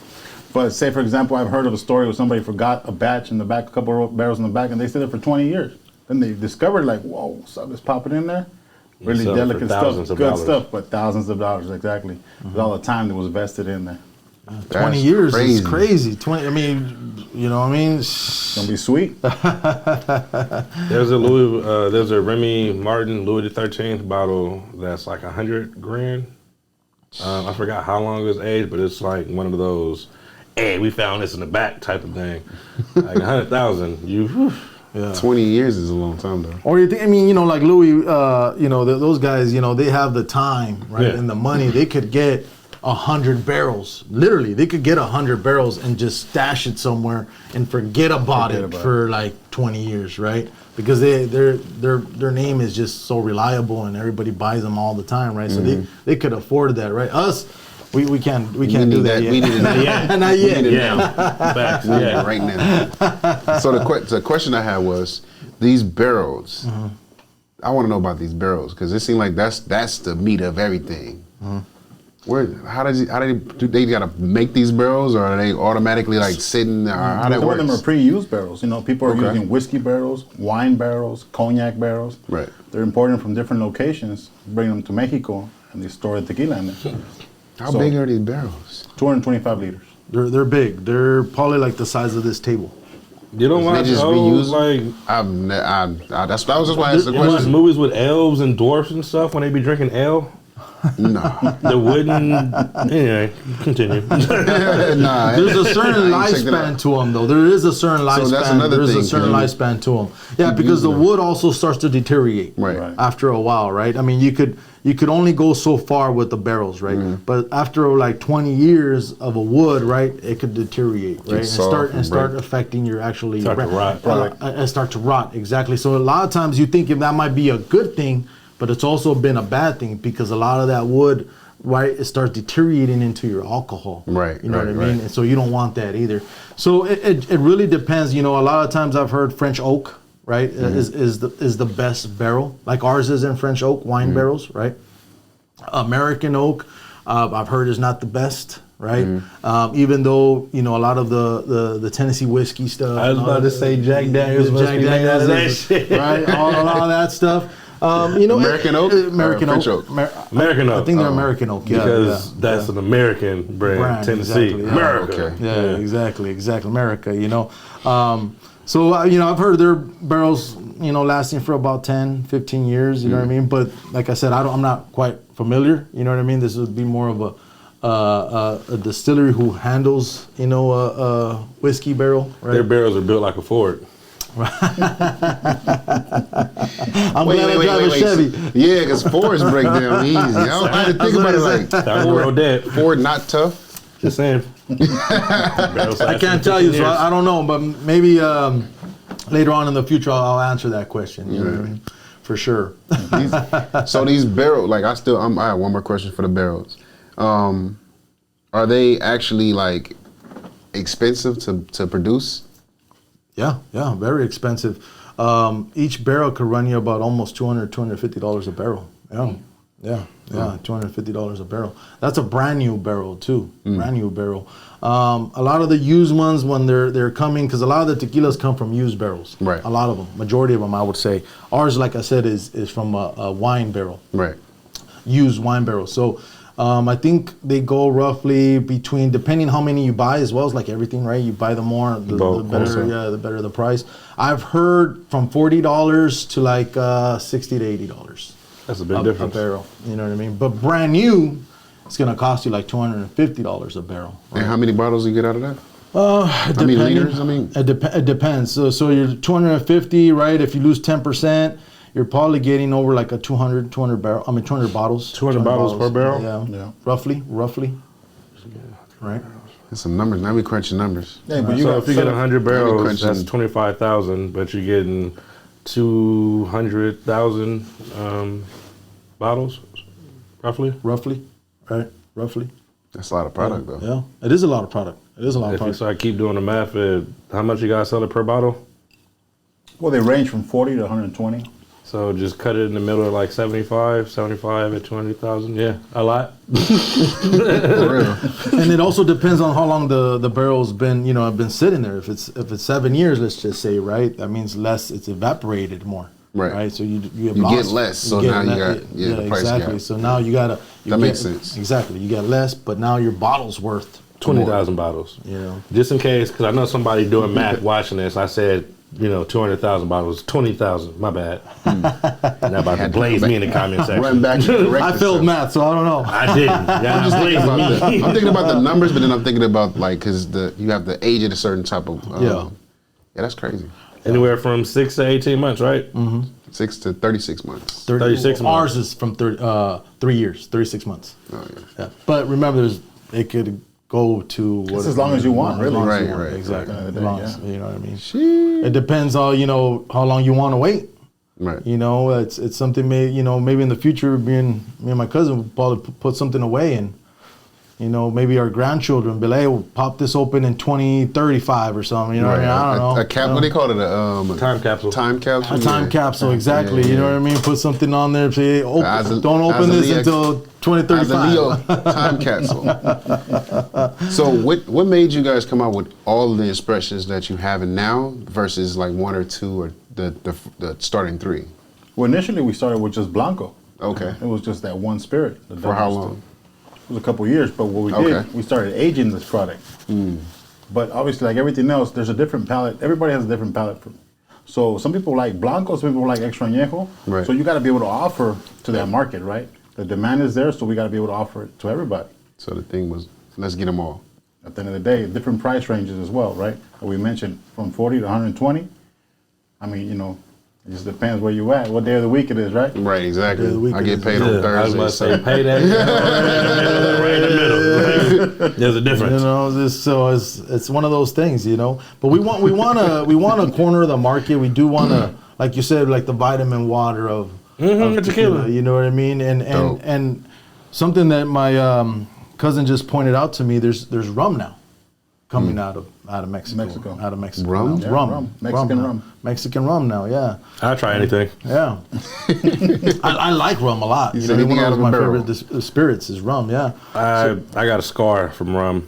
But say, for example, I've heard of a story where somebody forgot a batch in the back, a couple of barrels in the back, and they stayed there for 20 years. Then they discovered, like, whoa, something's popping in there. Really sell it for delicate thousands stuff, of good dollars. stuff, but thousands of dollars, exactly. With all the time that was vested in there. 20 That's years crazy. is crazy. 20. I mean, you know what I mean? It's gonna be sweet. There's a Remy Martin Louis XIII bottle that's like $100 grand. I forgot how long it was aged, but it's like one of those, hey, we found this in the back type of thing. Like 100,000. Yeah. 20 years is a long time though. Or you think? I mean, you know, like Louis, those guys, you know, they have the time, right, Yeah. and the money. They could get 100 barrels. Literally, they could get 100 barrels and just stash it somewhere and forget about it for like 20 years, right? Because their name is just so reliable and everybody buys them all the time, right? So they could afford that, right? Us, we can't do need that that. yet. We need it now. Not yet. Yeah. Facts, yeah. Right now. So the question I had was these barrels. I want to know about these barrels because it seems like that's the meat of everything. How do they gotta make these barrels, or are they automatically like sitting? Or how that Some of them are works? pre-used barrels. You know, people are Okay. using whiskey barrels, wine barrels, cognac barrels. Right. They're imported from different locations, bring them to Mexico, and they store the tequila in there. How So- big are these barrels? 225 liters. They're big. They're probably like the size of this table. You don't They watch just old, reuse like, That was just why I asked the you watch question. movies with elves and dwarfs and stuff when they be drinking ale? No. The wooden, anyway, continue. Nah. There's a certain I ain't checked it lifespan out. to them, though. There is a certain lifespan. that's another There's a thing, certain can you lifespan to them. Yeah, because the using wood also starts to deteriorate Right. after a while, right? I mean, you could only go so far with the barrels, right? Mm-hmm. But after like 20 years of a wood, right, it could deteriorate, right, and soft and start break. affecting your actually Start to rot. and start to rot. Exactly. So a lot of times you think that might be a good thing, but it's also been a bad thing because a lot of that wood, right, it starts deteriorating into your alcohol. Right, You know right, what I mean? right. And so you don't want that either. So it really depends. You know, a lot of times I've heard French oak, right, Mm-hmm. is the best barrel. Like ours is in French oak wine Mm-hmm. barrels, right? American oak, I've heard is not the best, right? Mm-hmm. Even though, you know, a lot of the Tennessee whiskey stuff. I was and all about to that- say Jack Daniels must Jack be made out of that Daniels, shit. right? A lot of that stuff. You know, American oak or American French oak. oak? American I oak. think they're American oak. Yeah, Because yeah, that's yeah. an American brand, Tennessee. exactly, yeah. America. Okay. Yeah, exactly. America, you know. So, you know, I've heard their barrels, you know, lasting for about 10, 15 years, you know what I mean? But like I said, I'm not quite familiar, you know what I mean? This would be more of a distillery who handles, you know, a whiskey barrel, right? Their barrels are built like a Ford. I'm glad I drive a Chevy. Yeah, because Fords break down easy. I don't have to think about it like That world dead. Ford not tough. Just saying. I can't tell you, so I don't know, but maybe later on in the future I'll answer that question, you know what I mean? For sure. So these barrels, like I have one more question for the barrels. Are they actually like expensive to produce? Yeah, very expensive. Each barrel could run you about almost $250 a barrel. Yeah, $250 a barrel. That's a brand new barrel too. Brand new barrel. A lot of the used ones when they're coming, because a lot of the tequilas come from used barrels. Right. A lot of them, majority of them, I would say. Ours, like I said, is from a wine barrel. Right. Used wine barrel. So I think they go roughly between, depending how many you buy as well, as like everything, right? You buy the more, the better, wholesale. the better the price. I've heard from $40 to like $60 to $80. That's a big A difference. barrel, you know what I mean? But brand new, it's gonna cost you like $250 a barrel. And how many bottles you get out of that? liters, I mean? It depends. So you're 250, right? If you lose 10%, you're probably getting over like a 200 barrel. 200 bottles. 200 bottles per barrel? Yeah. Roughly. Right. There's some numbers. Now we crunching numbers. Yeah, but So if you get 100 barrels, crunching. that's 25,000, but you're getting 200,000 bottles, roughly. Right. Roughly. That's a lot of product, though. Yeah. It is a lot of product. So I keep doing the math, how much you guys sell it per bottle? Well, they range from 40 to 120. So just cut it in the middle of like 75 at 200,000. Yeah, a lot. For real. And it also depends on how long the barrel's been sitting there. If it's 7 years, let's just say, right, that means less. It's evaporated more. Right. So you have You lost. get less, so now you got the price exactly. gap. So now you gotta. That makes sense. Exactly. You got less, but now your bottle's worth 20,000 bottles. You know. Just in case, because I know somebody doing math watching this. I said, 200,000 bottles, 20,000. My bad. And they're about to blaze me in the comment section. Run back and correct I failed math, so I don't know. I didn't. Yeah, I'm thinking about the numbers, but then I'm thinking about because you have to age at a certain type of. Yeah, that's crazy. Anywhere from 6 to 18 months, right? 6 to 36 months. 36 months. Ours is from 3 years, 36 months. Oh yeah. But remember, it could go to It's as long as you want, really. Right. Exactly. Right. As long as, you know what I mean? It depends on how long you want to wait. Right. It's something maybe in the future, me and my cousin would probably put something away, and maybe our grandchildren be like, hey, we'll pop this open in 2035 or something. You know what I mean? I don't know. A cap. What they call it? A Time capsule. Time capsule. A time capsule, exactly. Yeah. You know what I mean? Put something on there. Say, don't open this until 2035. Azulillo time capsule. So what made you guys come out with all of the expressions that you have now versus like one or two or the starting three? Well, initially we started with just Blanco. Okay. It was just that one spirit. For how long? It was a couple of years, but what we did, we started aging this product. But obviously, like everything else, there's a different palate. Everybody has a different palate. So some people like Blanco, some people like Extra Añejo. Right. So you got to be able to offer to that market, right? The demand is there, so we got to be able to offer it to everybody. So the thing was, let's get them all. At the end of the day, different price ranges as well, right? We mentioned from 40 to 120. I mean, it just depends where you at, what day of the week it is, right? Right, exactly. Yeah, I get paid on Thursday. I was about to say payday. Right in the middle. There's a difference. It's one of those things, But we want to corner the market. We do want to, like you said, like the vitamin water of tequila. You know what I mean? And something that my cousin just pointed out to me. There's rum now coming out of Mexico. Out of Mexico. Rum? Yeah, Rum. Mexican rum now, yeah. I'll try anything. Yeah. I like rum a lot. said anything one out of of a my barrel. favorite spirits is rum, yeah. I got a scar from rum.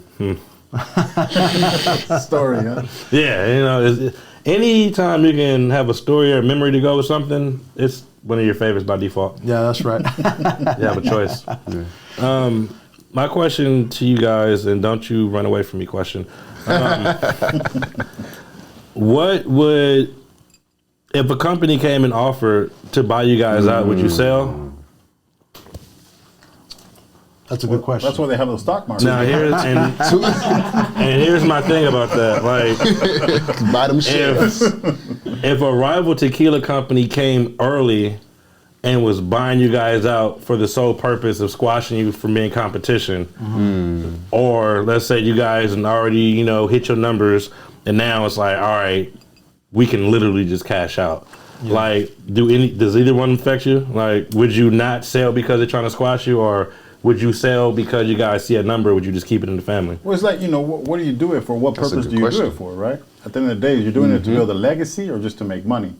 Story, huh? Yeah, anytime you can have a story or a memory to go with something, it's one of your favorites by default. Yeah, that's right. You have a choice. My question to you guys, and don't you run away from me question. What would, if a company came and offered to buy you guys out, would you sell? That's a good question. That's why they have the stock market. Now and here's my thing about that. Like, Buy them shares. if a rival tequila company came early and was buying you guys out for the sole purpose of squashing you from being competition, or let's say you guys and already hit your numbers, and now it's like, all right, we can literally just cash out. Yeah. Like, does either one affect you? Like, would you not sell because they're trying to squash you, or would you sell because you guys see a number? Would you just keep it in the family? Well, it's like, what do you do it for? What purpose do you do it for, right? At the end of the day, you're doing it to build a legacy or just to make money.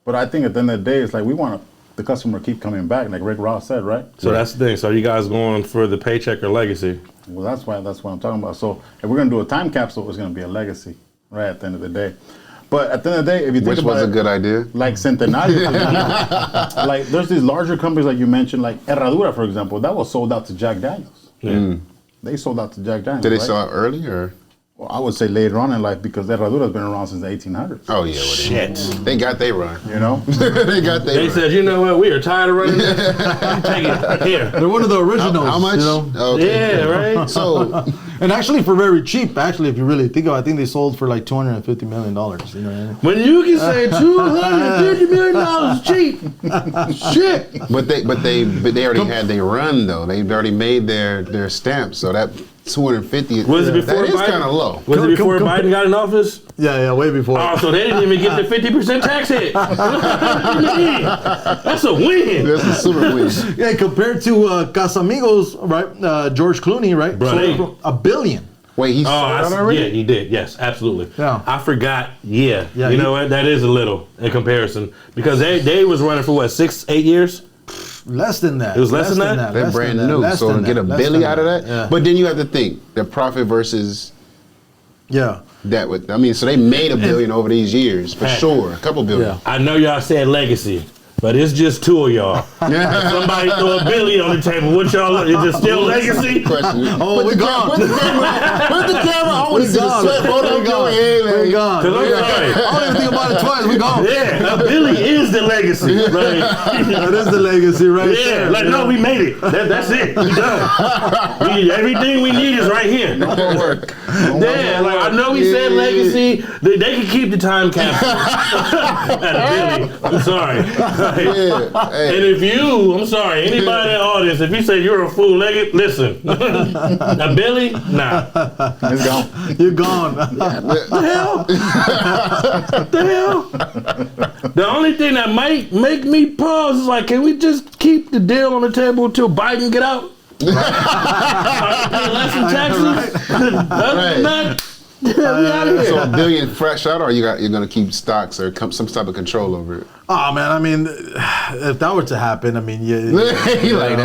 But I think at the end of the day, it's like we want the customer to keep coming back, like Rick Ross said, right? So that's the thing. So are you guys going for the paycheck or legacy? Well, that's what I'm talking about. So if we're going to do a time capsule, it's going to be a legacy, right, at the end of the day. But at the end of the day, if you think Which about was it, a good idea. like Centenario, like there's these larger companies like you mentioned, like Herradura, for example, that was sold out to Jack Daniels. Yeah. They sold out to Jack Daniels. Did they right? sell out early or? Well, I would say later on in life because Herradura's been around since the 1800s. Oh yeah, Shit. They got their run. You know? They got their They run. said, you know what, we are tired of running this. Take it. Here. They're one of the originals. How much? You know? Okay. Yeah, right? So And actually, for very cheap. Actually, if you really think about it, I think they sold for like $250 million. You know what I mean? When you can say $250 million cheap, shit. But they already had their run though. They've already made their stamp. So that 250 Was it before that is Biden? kind of low. Was it before Biden got in office? Yeah, way before. Oh, so they didn't even get the 50% tax hit. That's a win. That's a super win. Yeah, compared to Casamigos, right? George Clooney, right? Bro, Sold they- for $1 billion. Wait, he sold out already? Yeah, he did. Yes, absolutely. Yeah. I forgot. Yeah. Yeah, You know what? That is a little in comparison because they was running for what 6-8 years. Less than that. It was less than that? They're less brand than that, new. less So to than get a that, less billy than out of that. Yeah. But then you have to think the profit versus yeah. that would. I mean, so they made $1 billion over these years for Hey. sure. A couple billion. Yeah. I know y'all said legacy, but it's just two of y'all. If somebody throw a billy on the table, what y'all? Is it still legacy? Question. Oh, we gone. Put the camera. I want to We see the gone. sweat photo We go gone. ahead, man. We gone. Cause I'm I sorry. don't even think about it twice. We gone. Yeah, a billy is the legacy. Right? That is the legacy right Yeah, there. like no, we made it. That's it. We done. Everything we need is right here. No more work. Yeah, like I know we said legacy. They can keep the time capsule. At a billy. I'm sorry. Yeah. And Hey. if you, I'm sorry, anybody in the audience, if you say you're a fool, listen. A billy, nah. It's gone. You're gone. The hell? The hell? The only thing that might make me pause is like, can we just keep the deal on the table until Biden get out? Pay less in taxes? Other than that, we out of So here. $1 billion fresh out, or you're gonna keep stocks or some type of control over it? Oh man, I mean, if that were to happen, I mean, He like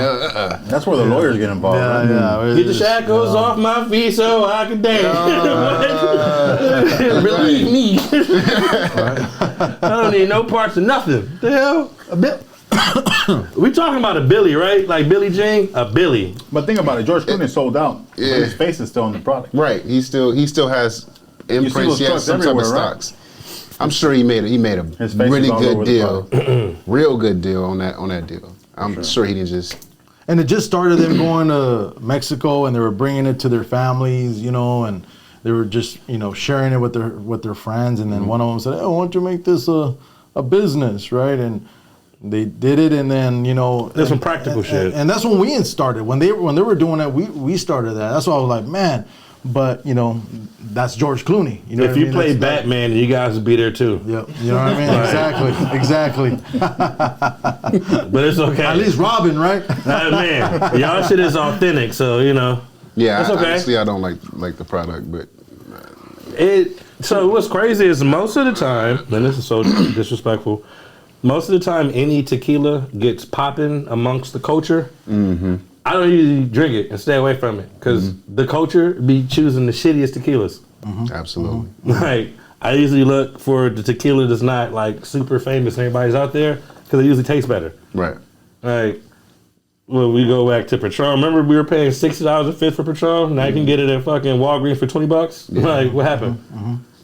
That's where the lawyers get involved. right? yeah. Get the shackles off my feet so I can dance. Believe me. I don't need no parts of nothing. The hell? A bit. We talking about a Billy, right? Like Billie Jean? A Billy. But think about it. George Clooney sold out. Yeah. But his face is still on the product. Right. He still has imprints. those He has trucks some type of everywhere, right? stocks. I'm sure he made a His face really is all good over the deal, real good deal on that deal. I'm sure he didn't just. And it just started them going to Mexico, and they were bringing it to their families, you know, and they were just, you know, sharing it with their friends. And then one of them said, "Oh, why don't you make this a business, right?" And they did it, and then, you know, There's some practical shit. and that's when we started. When they were doing that, we started that. That's why I was like, man. But you know, that's George Clooney. You know, If what I you mean? play That's- Batman, you guys would be there too. Yeah, you know what I mean? Exactly. But it's okay. At least Robin, right? Man, y'all shit is authentic, so you know. Yeah, That's okay. honestly, I don't like the product, but So what's crazy is most of the time, and this is so disrespectful, most of the time any tequila gets popping amongst the culture. Mm-hmm. I don't usually drink it and stay away from it because the culture be choosing the shittiest tequilas. absolutely. Like I usually look for the tequila that's not like super famous. Everybody's out there because it usually tastes better. Right. Like, well, we go back to Patron. Remember we were paying $60 a fifth for Patron. Now you can get it at fucking Walgreens for $20. Like, what happened?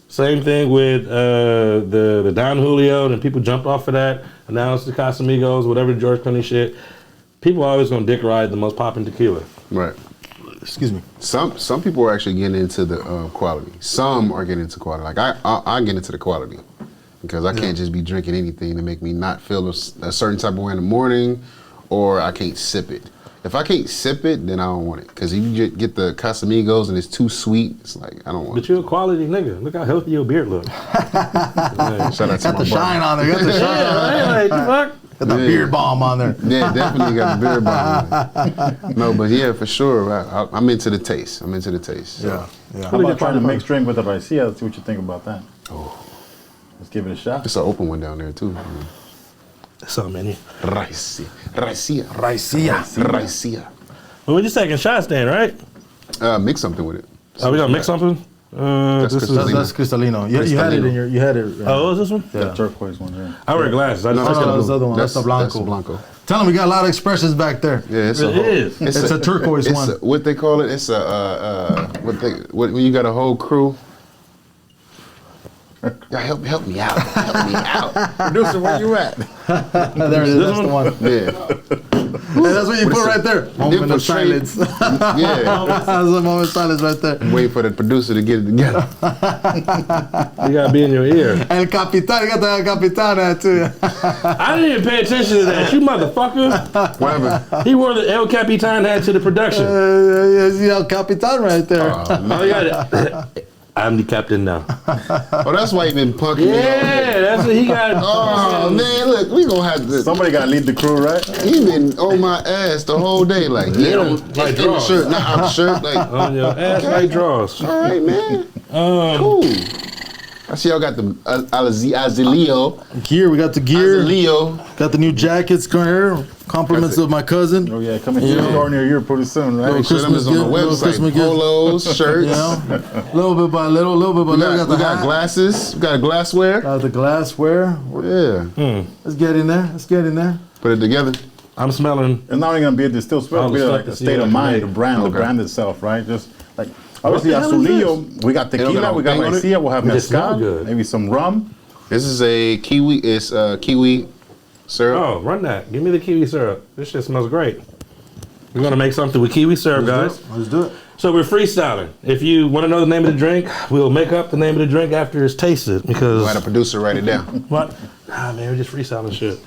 Same thing with the Don Julio, and people jumped off of that. And now it's the Casamigos, whatever the George Clooney shit. People are always gonna dick ride the most popping tequila. Right. Excuse me. Some people are actually getting into the quality. Some are getting into quality. Like I get into the quality because I can't just be drinking anything to make me not feel a certain type of way in the morning, or I can't sip it. If I can't sip it, then I don't want it. Because if you get the Casamigos and it's too sweet, it's like I don't want But it. you're a quality nigga. Look how healthy your beard look. Shout out to Got my the shine on there. Got the shine. Yeah, right, like, fuck. Got the Yeah. beard balm on there. Yeah, definitely got the beer bottle. No, but yeah, for sure. I'm into the taste. I'm into the taste. Yeah. How about trying to mix drink with a raicilla? Let's see what you think about that. Let's give it a shot. It's an open one down there too. So many. Raicilla. Well, we're just taking shots then, right? Mix something with it. Are we gonna mix something? That's This is. Cristalino. That's Cristalino. You had it in your. You had it. Oh, what was this one? The turquoise one, yeah. I wear glasses. I No, just that's the other one. That's the Blanco. That's Blanco. Tell him we got a lot of expressions back there. Yeah, it's It is. It's a turquoise It's one. what they call it. It's when you got a whole crew. Yeah, help me out. Help me out. Producer, where you at? There it is. That's the one. Yeah. that's what you put right there. Moment of silence. Yeah. That's a moment of silence right there. Wait for the producer to get it together. You gotta be in your ear. El Capitan, you got the El Capitan hat too. I didn't even pay attention to that. You motherfucker. Whatever. He wore the El Capitan hat to the production. See El Capitan right there. Oh, yeah. I'm the captain now. Oh, that's why he been punking me. Yeah, that's what he got. Oh man, look, we gonna have to. Somebody got to lead the crew, right? He been on my ass the whole day, like Like in the draws. shirt, not out the shirt, like. On your ass like draws. All right, man. Cool. I see y'all got the Azulillo. Gear, we got the gear. Azulillo. Got the new jackets coming here. Compliments of my cousin. Oh yeah, coming to the store near here pretty soon, right? Little Show them Christmas is on the gift, little website. Christmas gift. Polos, shirts. You know, little bit by little, We got the got hat. glasses. We got glassware. The glassware. Yeah. Let's get in there. Let's get in there. Put it together. I'm smelling. It's not only gonna be a distilled spirit, All the it'll be stuff like to a see state what of I can mind, make. the brand, the Okay. brand itself, right? Just like obviously the hell is Azulillo, we got don't tequila, got we got no thing on it? raicilla, we'll have It just smell mezcal, good. maybe some rum. This is a kiwi. It's kiwi syrup. Oh, run that. Give me the kiwi syrup. This shit smells great. We're gonna make something with kiwi syrup, guys. Let's do it. So we're freestyling. If you want to know the name of the drink, we'll make up the name of the drink after it's tasted. Because We'll have a producer write it down. what? Nah, man, we're just freestyling shit.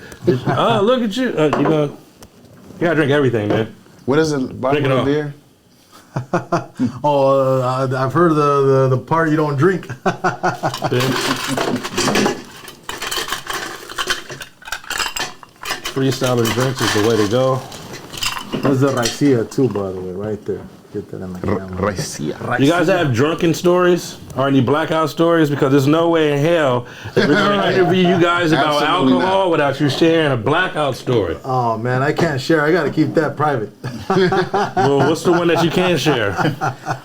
Oh, look at you. You gotta drink everything, man. What is it? Bottle Drink it of all. beer? Oh, I've heard of the part you don't drink. Freestyling drinks is the way to go. There's the raicilla too, by the way, right there. Get that in the camera. Raicilla. You guys have drunken stories or any blackout stories? Because there's no way in hell that we're going to interview you guys about Absolutely alcohol not. without you sharing a blackout story. Oh man, I can't share. I gotta keep that private. Well, what's the one that you can share?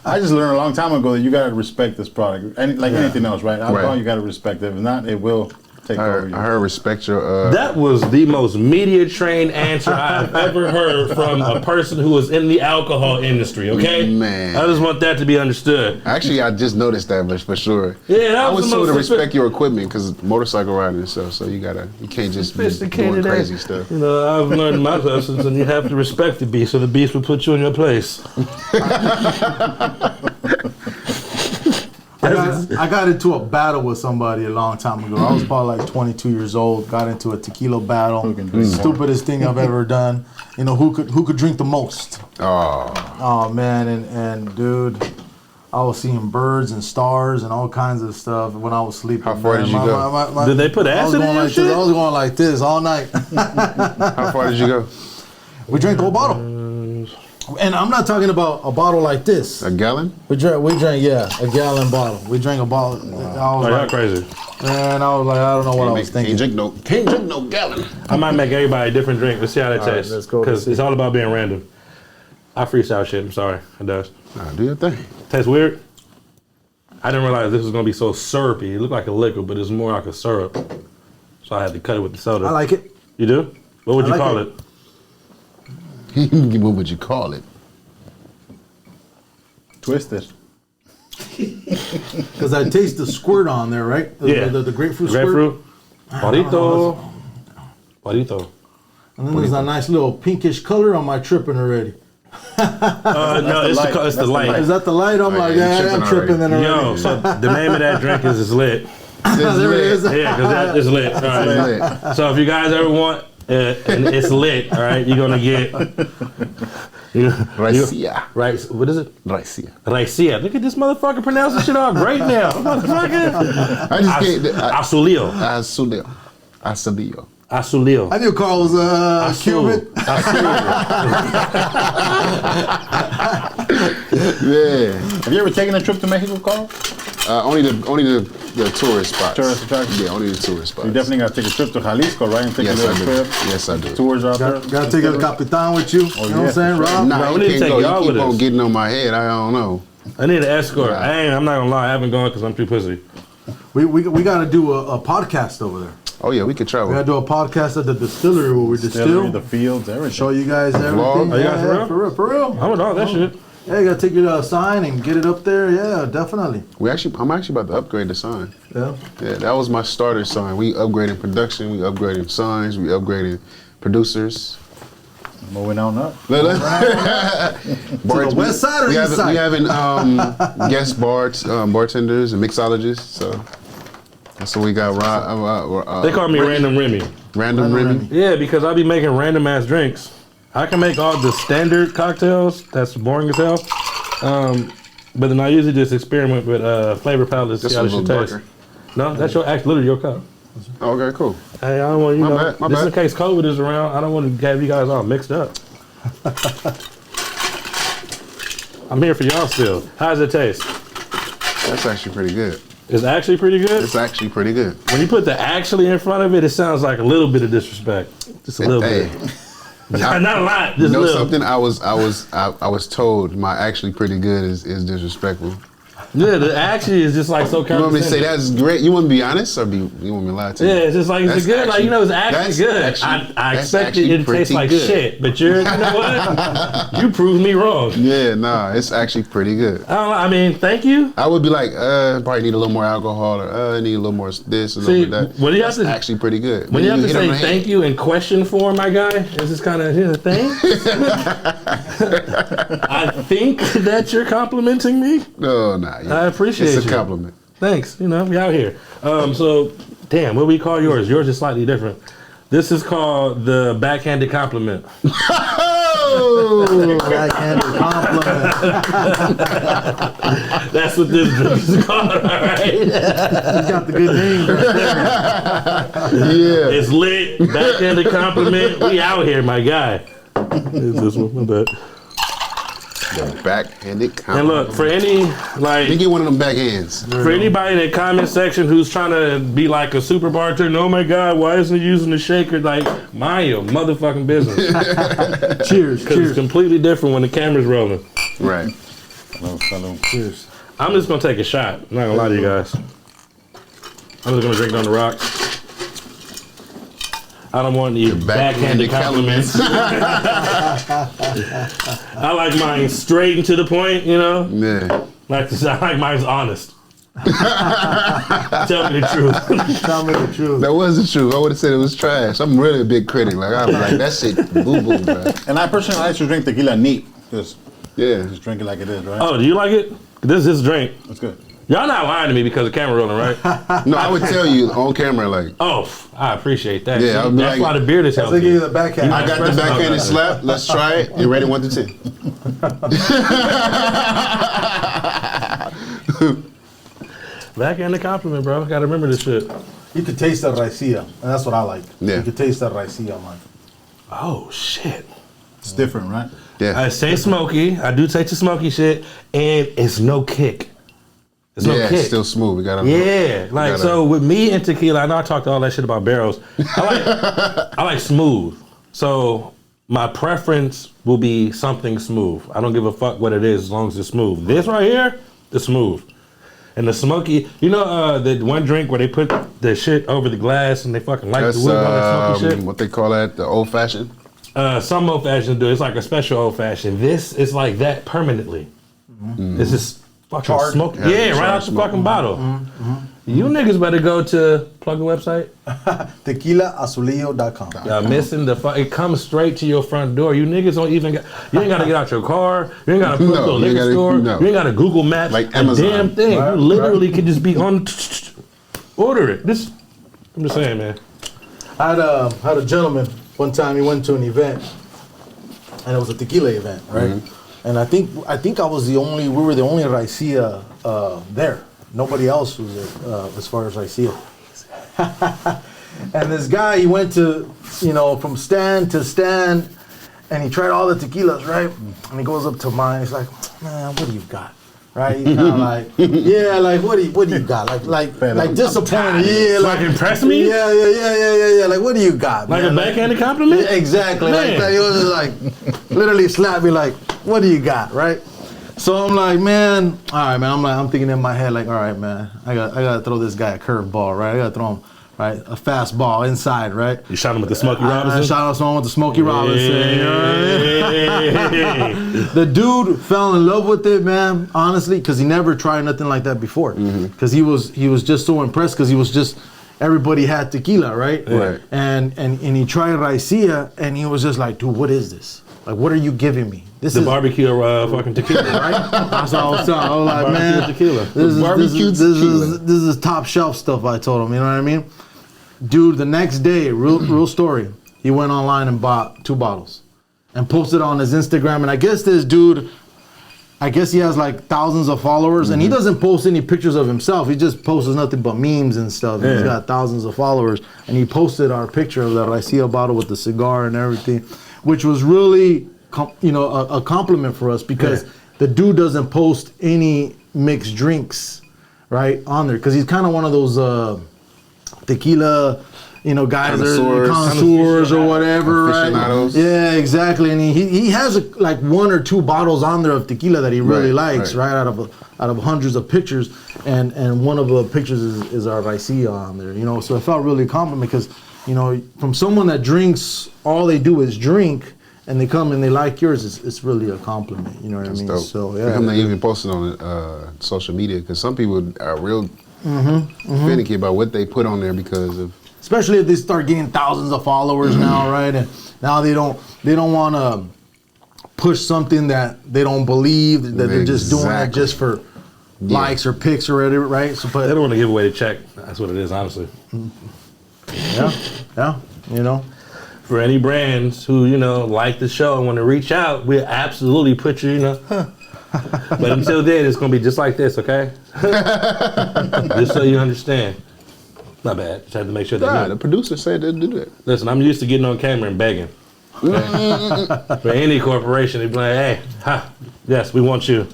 I just learned a long time ago that you gotta respect this product. Like anything else, right? Alcohol, Right. you gotta respect it. If not, it will take over you. I heard respect your. That was the most media trained answer I've ever heard from a person who is in the alcohol industry, okay? Man. I just want that to be understood. Actually, I just noticed that, but for sure. Yeah, that I was was the told to most respect your equipment because motorcycle riding and stuff. So you can't just be doing Sophisticated crazy ass. stuff. You know, I've learned my lessons, and you have to respect the beast, so the beast will put you in your place. I got into a battle with somebody a long time ago. I was probably like 22 years old. Got into a tequila battle. Who can drink more? Stupidest thing I've ever done. You know, who could drink the most? Oh, Oh man, and dude, I was seeing birds and stars and all kinds of stuff when I was sleeping. How far man. did you go? Did they put I was acid in going your like shit? this. I was going like this all night. how far did you go? We drank the whole bottle. And I'm not talking about a bottle like this. A gallon? We drank, yeah, a gallon bottle. We drank a bottle. I was Oh, y'all like, crazy. man, I was like, I don't know what I was thinking. Can't drink no gallon. I might make everybody a different drink. Let's see how that right, tastes. let's go. Because it's all about being random. I freestyle shit. I'm sorry. It does. Nah, do your thing. Tastes weird. I didn't realize this was going to be so syrupy. It looked like a liquid, but it's more like a syrup. So I had to cut it with the soda. I like it. You do? What would I you like call it. it? What would you call it? Twisted. Because I taste the squirt on there, right? Yeah. The grapefruit squirt. Grapefruit. Barito. Barito. And then there's a nice little pinkish color. Am I tripping already? No, it's light. the, it's the That's the light. Is that the light? I'm like, yeah, yeah, you're I'm tripping tripping then already. Yo, so the name of that drink is lit. There it is. Yeah, because that is lit. All right. It's lit. So if you guys ever want, and it's lit, all right, you're gonna get. Raicilla. Right? What is it? Raicilla. Raicilla. Look at this motherfucker pronouncing shit all great now, motherfucker. I just can't. Azulillo. Azulillo. Azulillo. Azulillo. I knew Carl was Cuban. Yeah. Have you ever taken a trip to Mexico, Carl? Only the tourist spots. Tourist attractions? Yeah, only the tourist spots. You definitely gotta take a trip to Jalisco, right? And take Yes, a little I do. trip. Yes, I do. Tours out there. Gotta take El Capitan with you. You know what yeah, I'm saying, for sure. Rob? Nah, we you need to can't take go. y'all You with keep on us. getting on my head. I don't know. I need an escort. Right. I'm not gonna lie, I haven't gone because I'm too pussy. We got to do a podcast over there. Oh yeah, we could travel. We got to do a podcast at the distillery where we Distillery, distill. the fields, everything. Show you guys everything. Vlog? Oh, you got yeah, for for real, for real. I'm with all that shit. Yeah, you gotta take your sign and get it up there. Yeah, definitely. I'm actually about to upgrade the sign. Yeah. Yeah, that was my starter sign. We upgraded production, we upgraded signs, we upgraded producers. Moving on up. To the west side or east side? We having guest bartenders and mixologists. So that's what we got. They call me Random Remy. Random Remy. Yeah, because I be making random ass drinks. I can make all the standard cocktails. That's boring as hell. But then I usually just experiment with flavor palettes. This See how one's this a shit little taste. darker. No, that's literally your cup. Okay, cool. Hey, I don't want My know. bad, my Just in bad. case COVID is around, I don't want to have you guys all mixed up. I'm here for y'all still. How does it taste? That's actually pretty good. It's actually pretty good. It's actually pretty good. When you put the actually in front of it, it sounds like a little bit of disrespect. Just a little Hey, bit. Not a lot. Just you a know little. something? I was told my actually pretty good is disrespectful. Yeah, the actually is just like so You want me to say condescending. that's great? You want me to be honest or you want me to lie to you? Yeah, it's just like it's That's good. Like, you know, it's actually that's good. actually- I that's expected actually it to taste pretty like good. shit, but you know what? You proved me wrong. Yeah, nah, it's actually pretty good. I mean, thank you. I would be like, probably need a little more alcohol, or I need a little more this and See, little that. when you have That's to- actually pretty good. When you have to hit on say the head. thank you in question form, my guy, is this kind of a thing? I think that you're complimenting me. No, nah. I appreciate It's a you. compliment. Thanks. You know, we out here. So, damn, what we call yours? Yours is slightly different. This is called the backhanded compliment. Oh, Backhanded compliment. That's what this drink is called, all right? You got the good name. yeah. It's lit. Backhanded compliment. We out here, my guy. Is this one? My bad. Backhanded And compliment. look, for any, like, You get one of them backhands. for anybody in the comment section who's trying to be like a super bartender, oh my God, why isn't he using the shaker? Like, mind your motherfucking business. Cheers. Because it's completely different when the camera's rolling. Right. Cheers. I'm just going to take a shot. I'm not going to lie to you guys. I'm just going to drink it on the rocks. I don't want any backhanded compliments. I like mine straight and to the point, you know? Yeah. I like mine's honest. Tell me the truth. Tell me the truth. That wasn't true. I would have said it was trash. I'm really a big critic. Like, I'm like, that shit boo boo, bro. And I personally like to drink tequila neat. Just Yeah. drink it like it is, right? Oh, do you like it? This is drink. That's good. Y'all not lying to me because the camera rolling, right? No, I would tell you on camera, like, Oh, I appreciate that. Yeah, See, I'll be that's like- why the beard is They healthy. give you the backhand. I got the backhanded slap. Let's try it. You ready? 1 to 10. Backhanded compliment, bro. Gotta remember this shit. You could taste the raicilla, and that's what I like. Yeah. You could taste that raicilla, man. Oh, shit. It's different, right? Yeah. I say smoky. I do taste the smoky shit, and it's no kick. It's no Yeah, kick. it's still smooth. We got Yeah, like gotta- so with me and tequila, I know I talked all that shit about barrels. I like smooth. So my preference will be something smooth. I don't give a fuck what it is as long as it's smooth. This right here, it's smooth. And the smoky, you know the one drink where they put the shit over the glass and they fucking light That's the wood on that smoky shit? what they call that, the old fashioned. Some old fashions do. It's like a special old fashioned. This is like that permanently. This is fucking Charred. smoke. Yeah, Yeah, right charred out the smoke. fucking bottle. You niggas better go to plug the website. TequilaAzulillo.com. Y'all missing the it comes straight to your front door. You niggas don't even got. You ain't got to get out your car. You ain't got to put No, to a you liquor gotta- store. no. You ain't got to Google Maps. Like a Amazon. damn thing. Right, You literally could just be on. Order it. This. I'm just saying, man. I had a gentleman one time. He went to an event, and it was a tequila event, right? And I think I was the only. We were the only raicilla there. Nobody else was there as far as raicilla. And this guy, he went to, from stand to stand, and he tried all the tequilas, right? And he goes up to mine. He's like, "Man, what do you got?" Right? He's kind of like, "Yeah, like what do you got?" Like disappointed. Yeah, Like impress me? Yeah. Like what do you got? Like man? a backhanded compliment? Yeah, exactly. Like Man. that. He was just like, literally slapped me like, "What do you got?" Right? So I'm like, man, all right, man. I'm thinking in my head like, all right, man, I got to throw this guy a curveball, right? I got to throw him a fast ball inside, right? You shot him with the Smokey I Robinson? shot out someone with the Smokey Robinson. You know what I mean? Hey. The dude fell in love with it, man. Honestly, because he never tried nothing like that before. Because he was just so impressed. Because he was just everybody had tequila, right? Right. And he tried raicilla, and he was just like, dude, what is this? Like, what are you giving me? This The is barbecue fucking tequila, right? That's all I was telling. I was like, Barbecue man, tequila. this is top shelf stuff. I told him, you know what I mean, dude. The next day, real story. He went online and bought 2 bottles, and posted on his Instagram. And I guess this dude, he has like thousands of followers, and he doesn't post any pictures of himself. He just posts nothing but memes and stuff. And he's got thousands of followers, and he posted our picture of that raicilla bottle with the cigar and everything, which was really, a compliment for us because the dude doesn't post any mixed drinks, right, on there because he's kind of one of those tequila, guys that are connoisseurs or whatever, right? Yeah, exactly. And he has like 1 or 2 bottles on there of tequila that he really likes, right? Out of hundreds of pictures, and one of the pictures is our raicilla on there, So it felt really compliment because, from someone that drinks, all they do is drink, and they come and they like yours, it's really a compliment. You know what I mean? Dope. So yeah. I'm not even posting on social media because some people are real finicky about what they put on there because of. Especially if they start getting thousands of followers now, right? And now they don't want to push something that they don't believe, that they're just doing it just for likes or pics or whatever, right? So, They don't want to give away the check. That's what it is, honestly. Yeah, For any brands who, like the show and want to reach out, we'll absolutely put you, But until then, it's going to be just like this, okay? Just so you understand. Not bad. Just had to make sure that. The producer said they'd do that. Listen, I'm used to getting on camera and begging. Okay? For any corporation, they'd be like, hey, yes, we want you.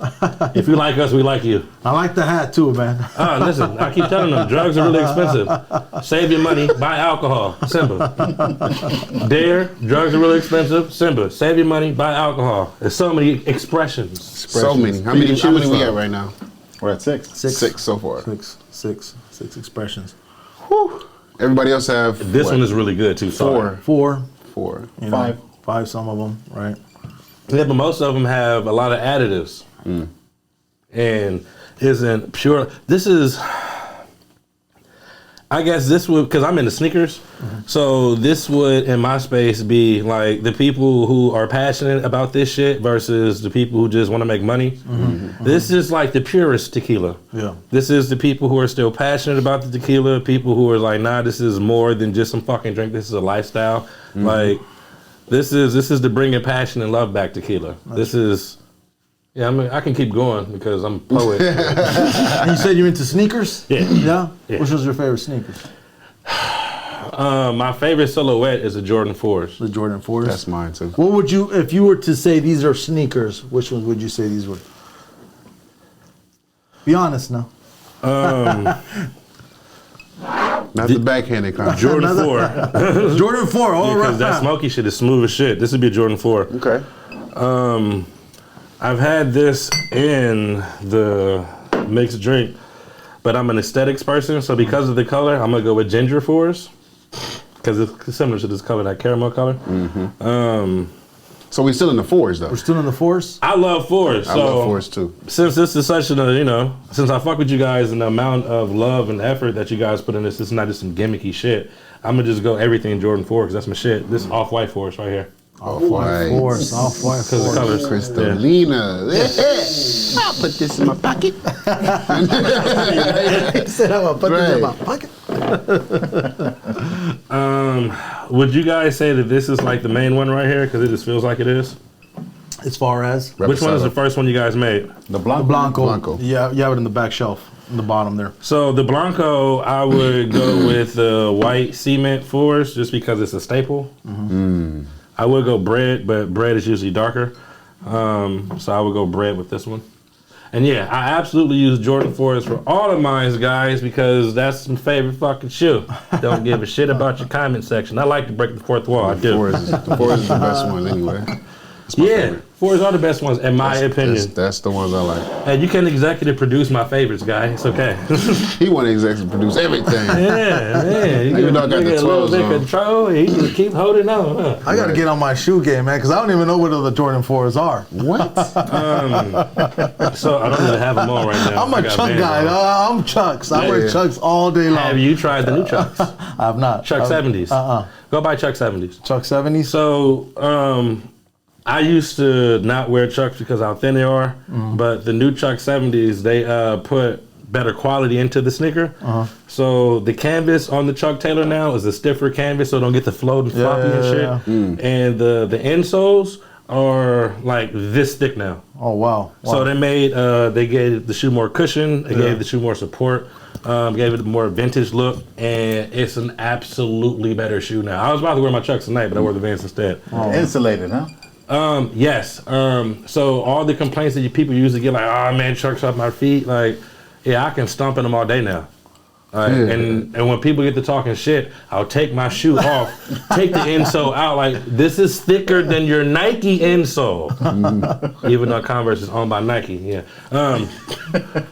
If you like us, we like you. I like the hat too, man. Listen, I keep telling them, drugs are really expensive. Save your money, buy alcohol. Simple. Dare, drugs are really expensive. Simple. Save your money, buy alcohol. There's so many expressions. So many. How many we got right now? We're at 6. 6 so far. Six expressions. Whew. Everybody else have This one is really good too. Sorry. 4. 5. 5, some of them, right? Yeah, but most of them have a lot of additives. And isn't pure. This is, I guess this would, because I'm into sneakers, so this would, in my space, be like the people who are passionate about this shit versus the people who just want to make money. This is like the purest tequila. Yeah. This is the people who are still passionate about the tequila, people who are like, nah, this is more than just some fucking drink. This is a lifestyle. Like, this is the bringing passion and love back tequila. This is, yeah, I mean, I can keep going because I'm a poet. And you said you're into sneakers? Yeah. Yeah? Which was your favorite sneakers? My favorite silhouette is the Jordan 4s. The Jordan 4s? That's mine too. What would you, if you were to say these are sneakers, which ones would you say these were? Be honest now. Not the backhanded kind. Jordan 4. Jordan 4, all right. Because that smoky shit is smooth as shit. This would be a Jordan 4. Okay. I've had this in the mixed drink, but I'm an aesthetics person, so because of the color, I'm gonna go with ginger 4s because it's similar to this color, that caramel color. So we're still in the 4s though. We're still in the 4s? I love 4s. I love 4s too. Since this is such a, since I fuck with you guys and the amount of love and effort that you guys put in this is not just some gimmicky shit. I'm gonna just go everything Jordan 4 because that's my shit. This is off-white 4s right here. Off-white. 4s, off-white 4s. Because the colors. Crystalina. Yeah. I'll put this in my pocket. He said, I'm gonna put this in my pocket. Would you guys say that this is like the main one right here because it just feels like it is? As far as? Which one is the first one you guys made? The Blanco. Blanco. Yeah, you have it in the back shelf, in the bottom there. So the Blanco, I would go with the white cement 4s just because it's a staple. I would go bread, but bread is usually darker. So I would go bread with this one. And yeah, I absolutely use Jordan 4s for all of mine, guys, because that's my favorite fucking shoe. Don't give a shit about your comment section. I like to break the fourth wall. I do. The 4s is the best one anyway. Yeah, fours are the best ones, in my opinion. That's the ones I like. And you can executive produce my favorites, guy. It's okay. He want to executive produce everything. Yeah, man. You Even though I got the get a little 12s bit on. control. He just keep holding on. Huh? I got to get on my shoe game, man, because I don't even know what the Jordan 4s are. What? So I don't even have them on right now. I'm I a got Chuck bands guy. on. I'm Chucks. I wear Yeah. Chucks all day long. Have you tried the new Chucks? I have not. Chuck 70s. Go buy Chuck 70s. Chuck 70s? So I used to not wear Chucks because how thin they are, but the new Chuck 70s, they put better quality into the sneaker. So the canvas on the Chuck Taylor now is a stiffer canvas, so it don't get the float and floppy and shit. And the insoles are like this thick now. Oh, wow. So they gave the shoe more cushion, they gave the shoe more support, gave it a more vintage look, and it's an absolutely better shoe now. I was about to wear my Chucks tonight, but I wore the Vans instead. Insulated, huh? Yes. So all the complaints that people usually get, like, oh man, Chucks off my feet, like, yeah, I can stomp in them all day now. And when people get to talking shit, I'll take my shoe off, take the insole out. Like, this is thicker than your Nike insole. Even though Converse is owned by Nike, yeah.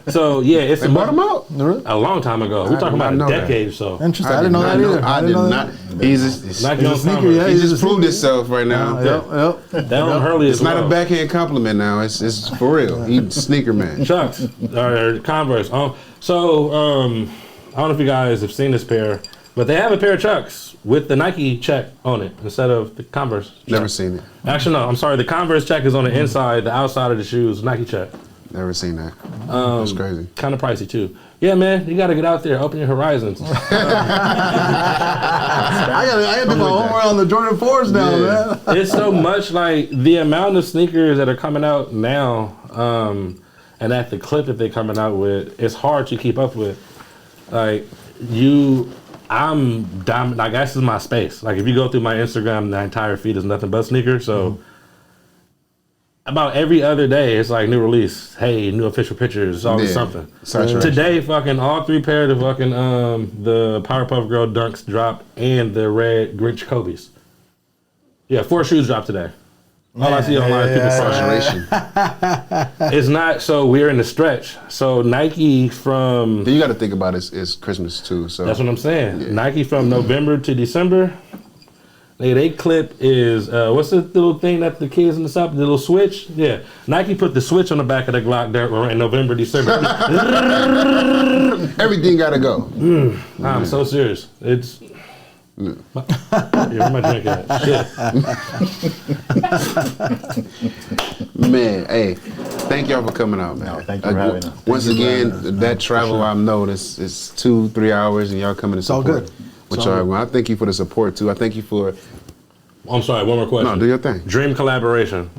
So, yeah, it's They bought them out? a long time ago. We're talking about a decade or so. Interesting. I didn't know that either. I did not. He's Nike on sneaker, Converse. yeah. he just proved himself right now. Yep. That on Hurley It's as not well. a backhand compliment now. It's for real. He's sneaker man. Chucks or Converse. I don't know if you guys have seen this pair, but they have a pair of Chucks with the Nike check on it instead of the Converse check. Never seen it. Actually, no, I'm sorry. The Converse check is on the inside. The outside of the shoes, Nike check. Never seen that. That's crazy. Kind of pricey too. Yeah, man, you got to get out there, open your horizons. I got to do my homework on the Jordan 4s now, man. It's so much like the amount of sneakers that are coming out now, and at the clip that they're coming out with, it's hard to keep up with. Like I'm dominant. Like this is my space. Like if you go through my Instagram, the entire feed is nothing but sneakers. So about every other day, it's like new release. Hey, new official pictures. Always something. Saturation. Today, fucking all three pairs of fucking the Powerpuff Girl Dunks dropped and the red Grinch Kobe's. Yeah, 4 shoes dropped today. All I see online is people Saturation. It's not, so we're in the stretch. So Nike from, Then you got to think about it's Christmas too. So that's what I'm saying. Nike from November to December. They clip is, what's the little thing that the kids in the South, the little switch? Yeah. Nike put the switch on the back of the Glock there in November, December. everything got to go. I'm so serious. It's, yeah, where my drink at? Shit. Man, hey, thank y'all for coming out, man. No, thank you for having us. Once again, that travel I've noticed is 2-3 hours, and y'all coming to all support. good. Which I thank you for the support too. I thank you for I'm sorry, one more question. no, do your thing. Dream collaboration.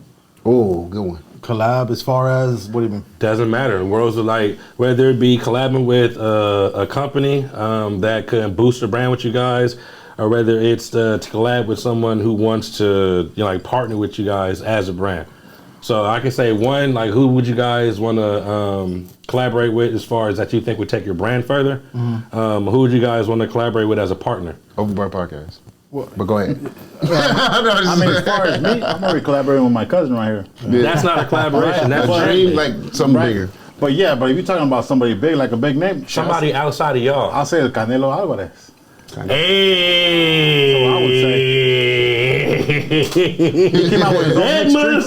Oh, good one. Collab as far as, what do you mean? Doesn't matter. Worlds are like, whether it be collabing with a company that can boost the brand with you guys, or whether it's to collab with someone who wants to partner with you guys as a brand. So I can say one, like who would you guys want to collaborate with as far as that you think would take your brand further? Who would you guys want to collaborate with as a partner? Overbar Podcast. But go ahead. I mean, as far as me, I'm already collaborating with my cousin right here. That's not a collaboration. That's Dream branding. like something Right. bigger. But yeah, but if you're talking about somebody big, like a big name, Somebody outside of y'all. I'll say Canelo Alvarez. Hey. So I would say he came out with his own That mixed drinks.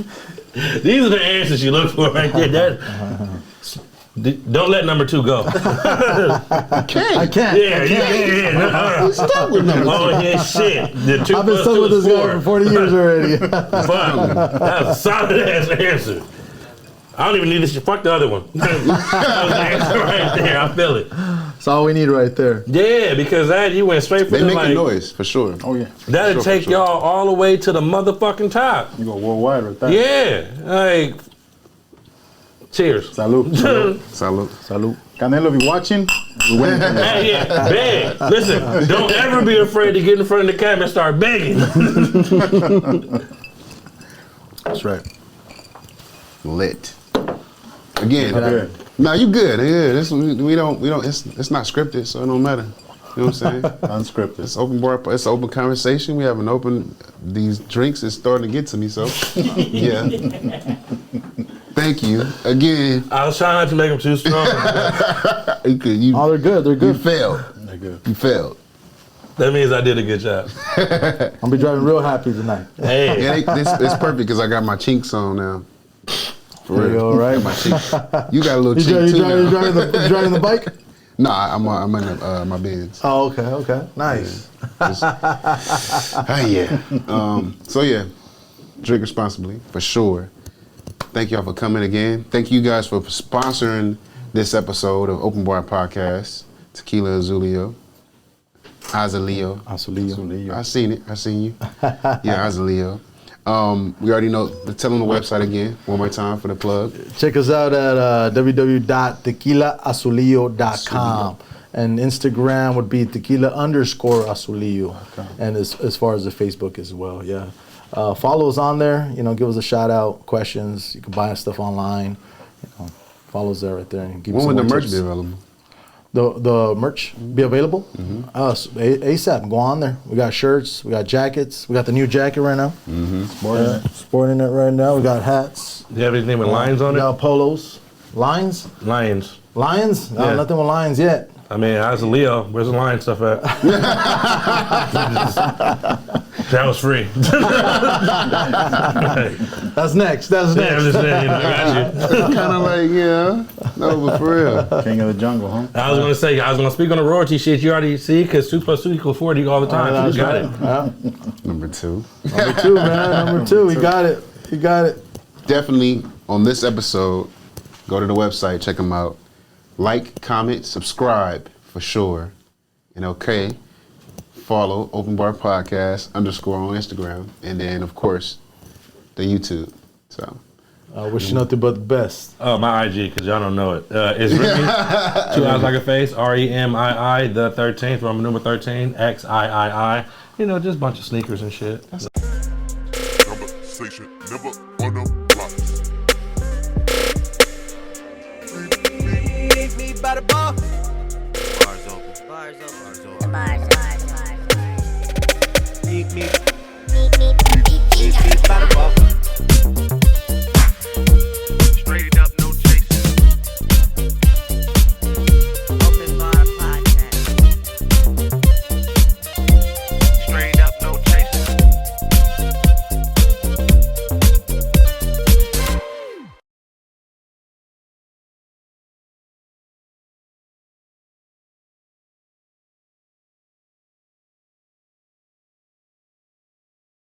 motherfucker. These are the answers you look for right there. Don't let number 2 go. I can't. Yeah. Stop with number Oh, yeah, shit. The 2 I've been plus stuck 2 with is this guy 4. for 40 years already. Fuck. That's a solid ass answer. I don't even need this shit. Fuck the other one. That was the answer right there. I feel it. That's all we need right there. Yeah, because you went straight for They the make like, a noise for sure. Oh yeah, that'll For take sure. y'all all the way to the motherfucking top. you go worldwide right there. Yeah. Like, cheers. Salud. Salud. Salute. Salud. Canelo, if you're watching, we're waiting for you. Hey, yeah, beg. Listen, don't ever be afraid to get in front of the camera and start begging. That's right. Lit. Again. Good. No, you good. Yeah, we don't. It's not scripted, so it don't matter. know what I'm saying? Unscripted. It's open bar. It's open conversation. We have an open. These drinks is starting to get to me. So, yeah. Thank you again. I was trying not to make them too strong. Oh, they're good. They're You good. failed. They're good. You failed. That means I did a good job. I'll be driving real happy tonight. Hey, Yeah, it's perfect because I got my chinks on now. For There you real. go, right? Got my chinks. You got a little You chink too now. driving the bike? Nah, I'm in my Benz. Oh, okay. Nice. Yeah. So yeah, drink responsibly for sure. Thank y'all for coming again. Thank you guys for sponsoring this episode of Open Bar Podcast. Tequila Azulillo. Azulillo. Azulillo. I seen it. I seen you. Yeah, Azulillo. We already know. Tell them the website again one more time for the plug. Check us out at www.tequilaazulillo.com. And Instagram would be tequila_azulillo. And as far as the Facebook as well, yeah. Follow us on there. Give us a shout out, questions. You can buy us stuff online. Follow us there right there. And give When us would some the more merch tips. be available? The merch be available? ASAP. Go on there. We got shirts. We got jackets. We got the new jacket right now. Sporting it right now. We got hats. do you have anything with lines on We it? got polos. Lions? Lions. Lions? No, Yeah. nothing with lions yet. I mean, I was a Leo. Where's the lion stuff at? That was free. That's next. Yeah, I'm just saying, I got you. Kind of like, yeah. No, but for real. King of the jungle, huh? I was gonna say, I was gonna speak on the royalty shit. You already see, because 2 + 2 = 40 all the time. So you got it. Number 2. Number 2, man. Number 2. We got it. You got it. Definitely on this episode, go to the website, check them out. Like, comment, subscribe for sure. And follow Open Bar Podcast _ on Instagram. And then, of course, the YouTube. So, Wish you nothing but the best. Oh, my IG, because y'all don't know it. It's Remy, 2 eyes like a face, REMII, the 13th, Roman number 13, XIII. Just a bunch of sneakers and shit. Conversation never on the blocks. Meet me by the bar. Bars open. Bars. Meet me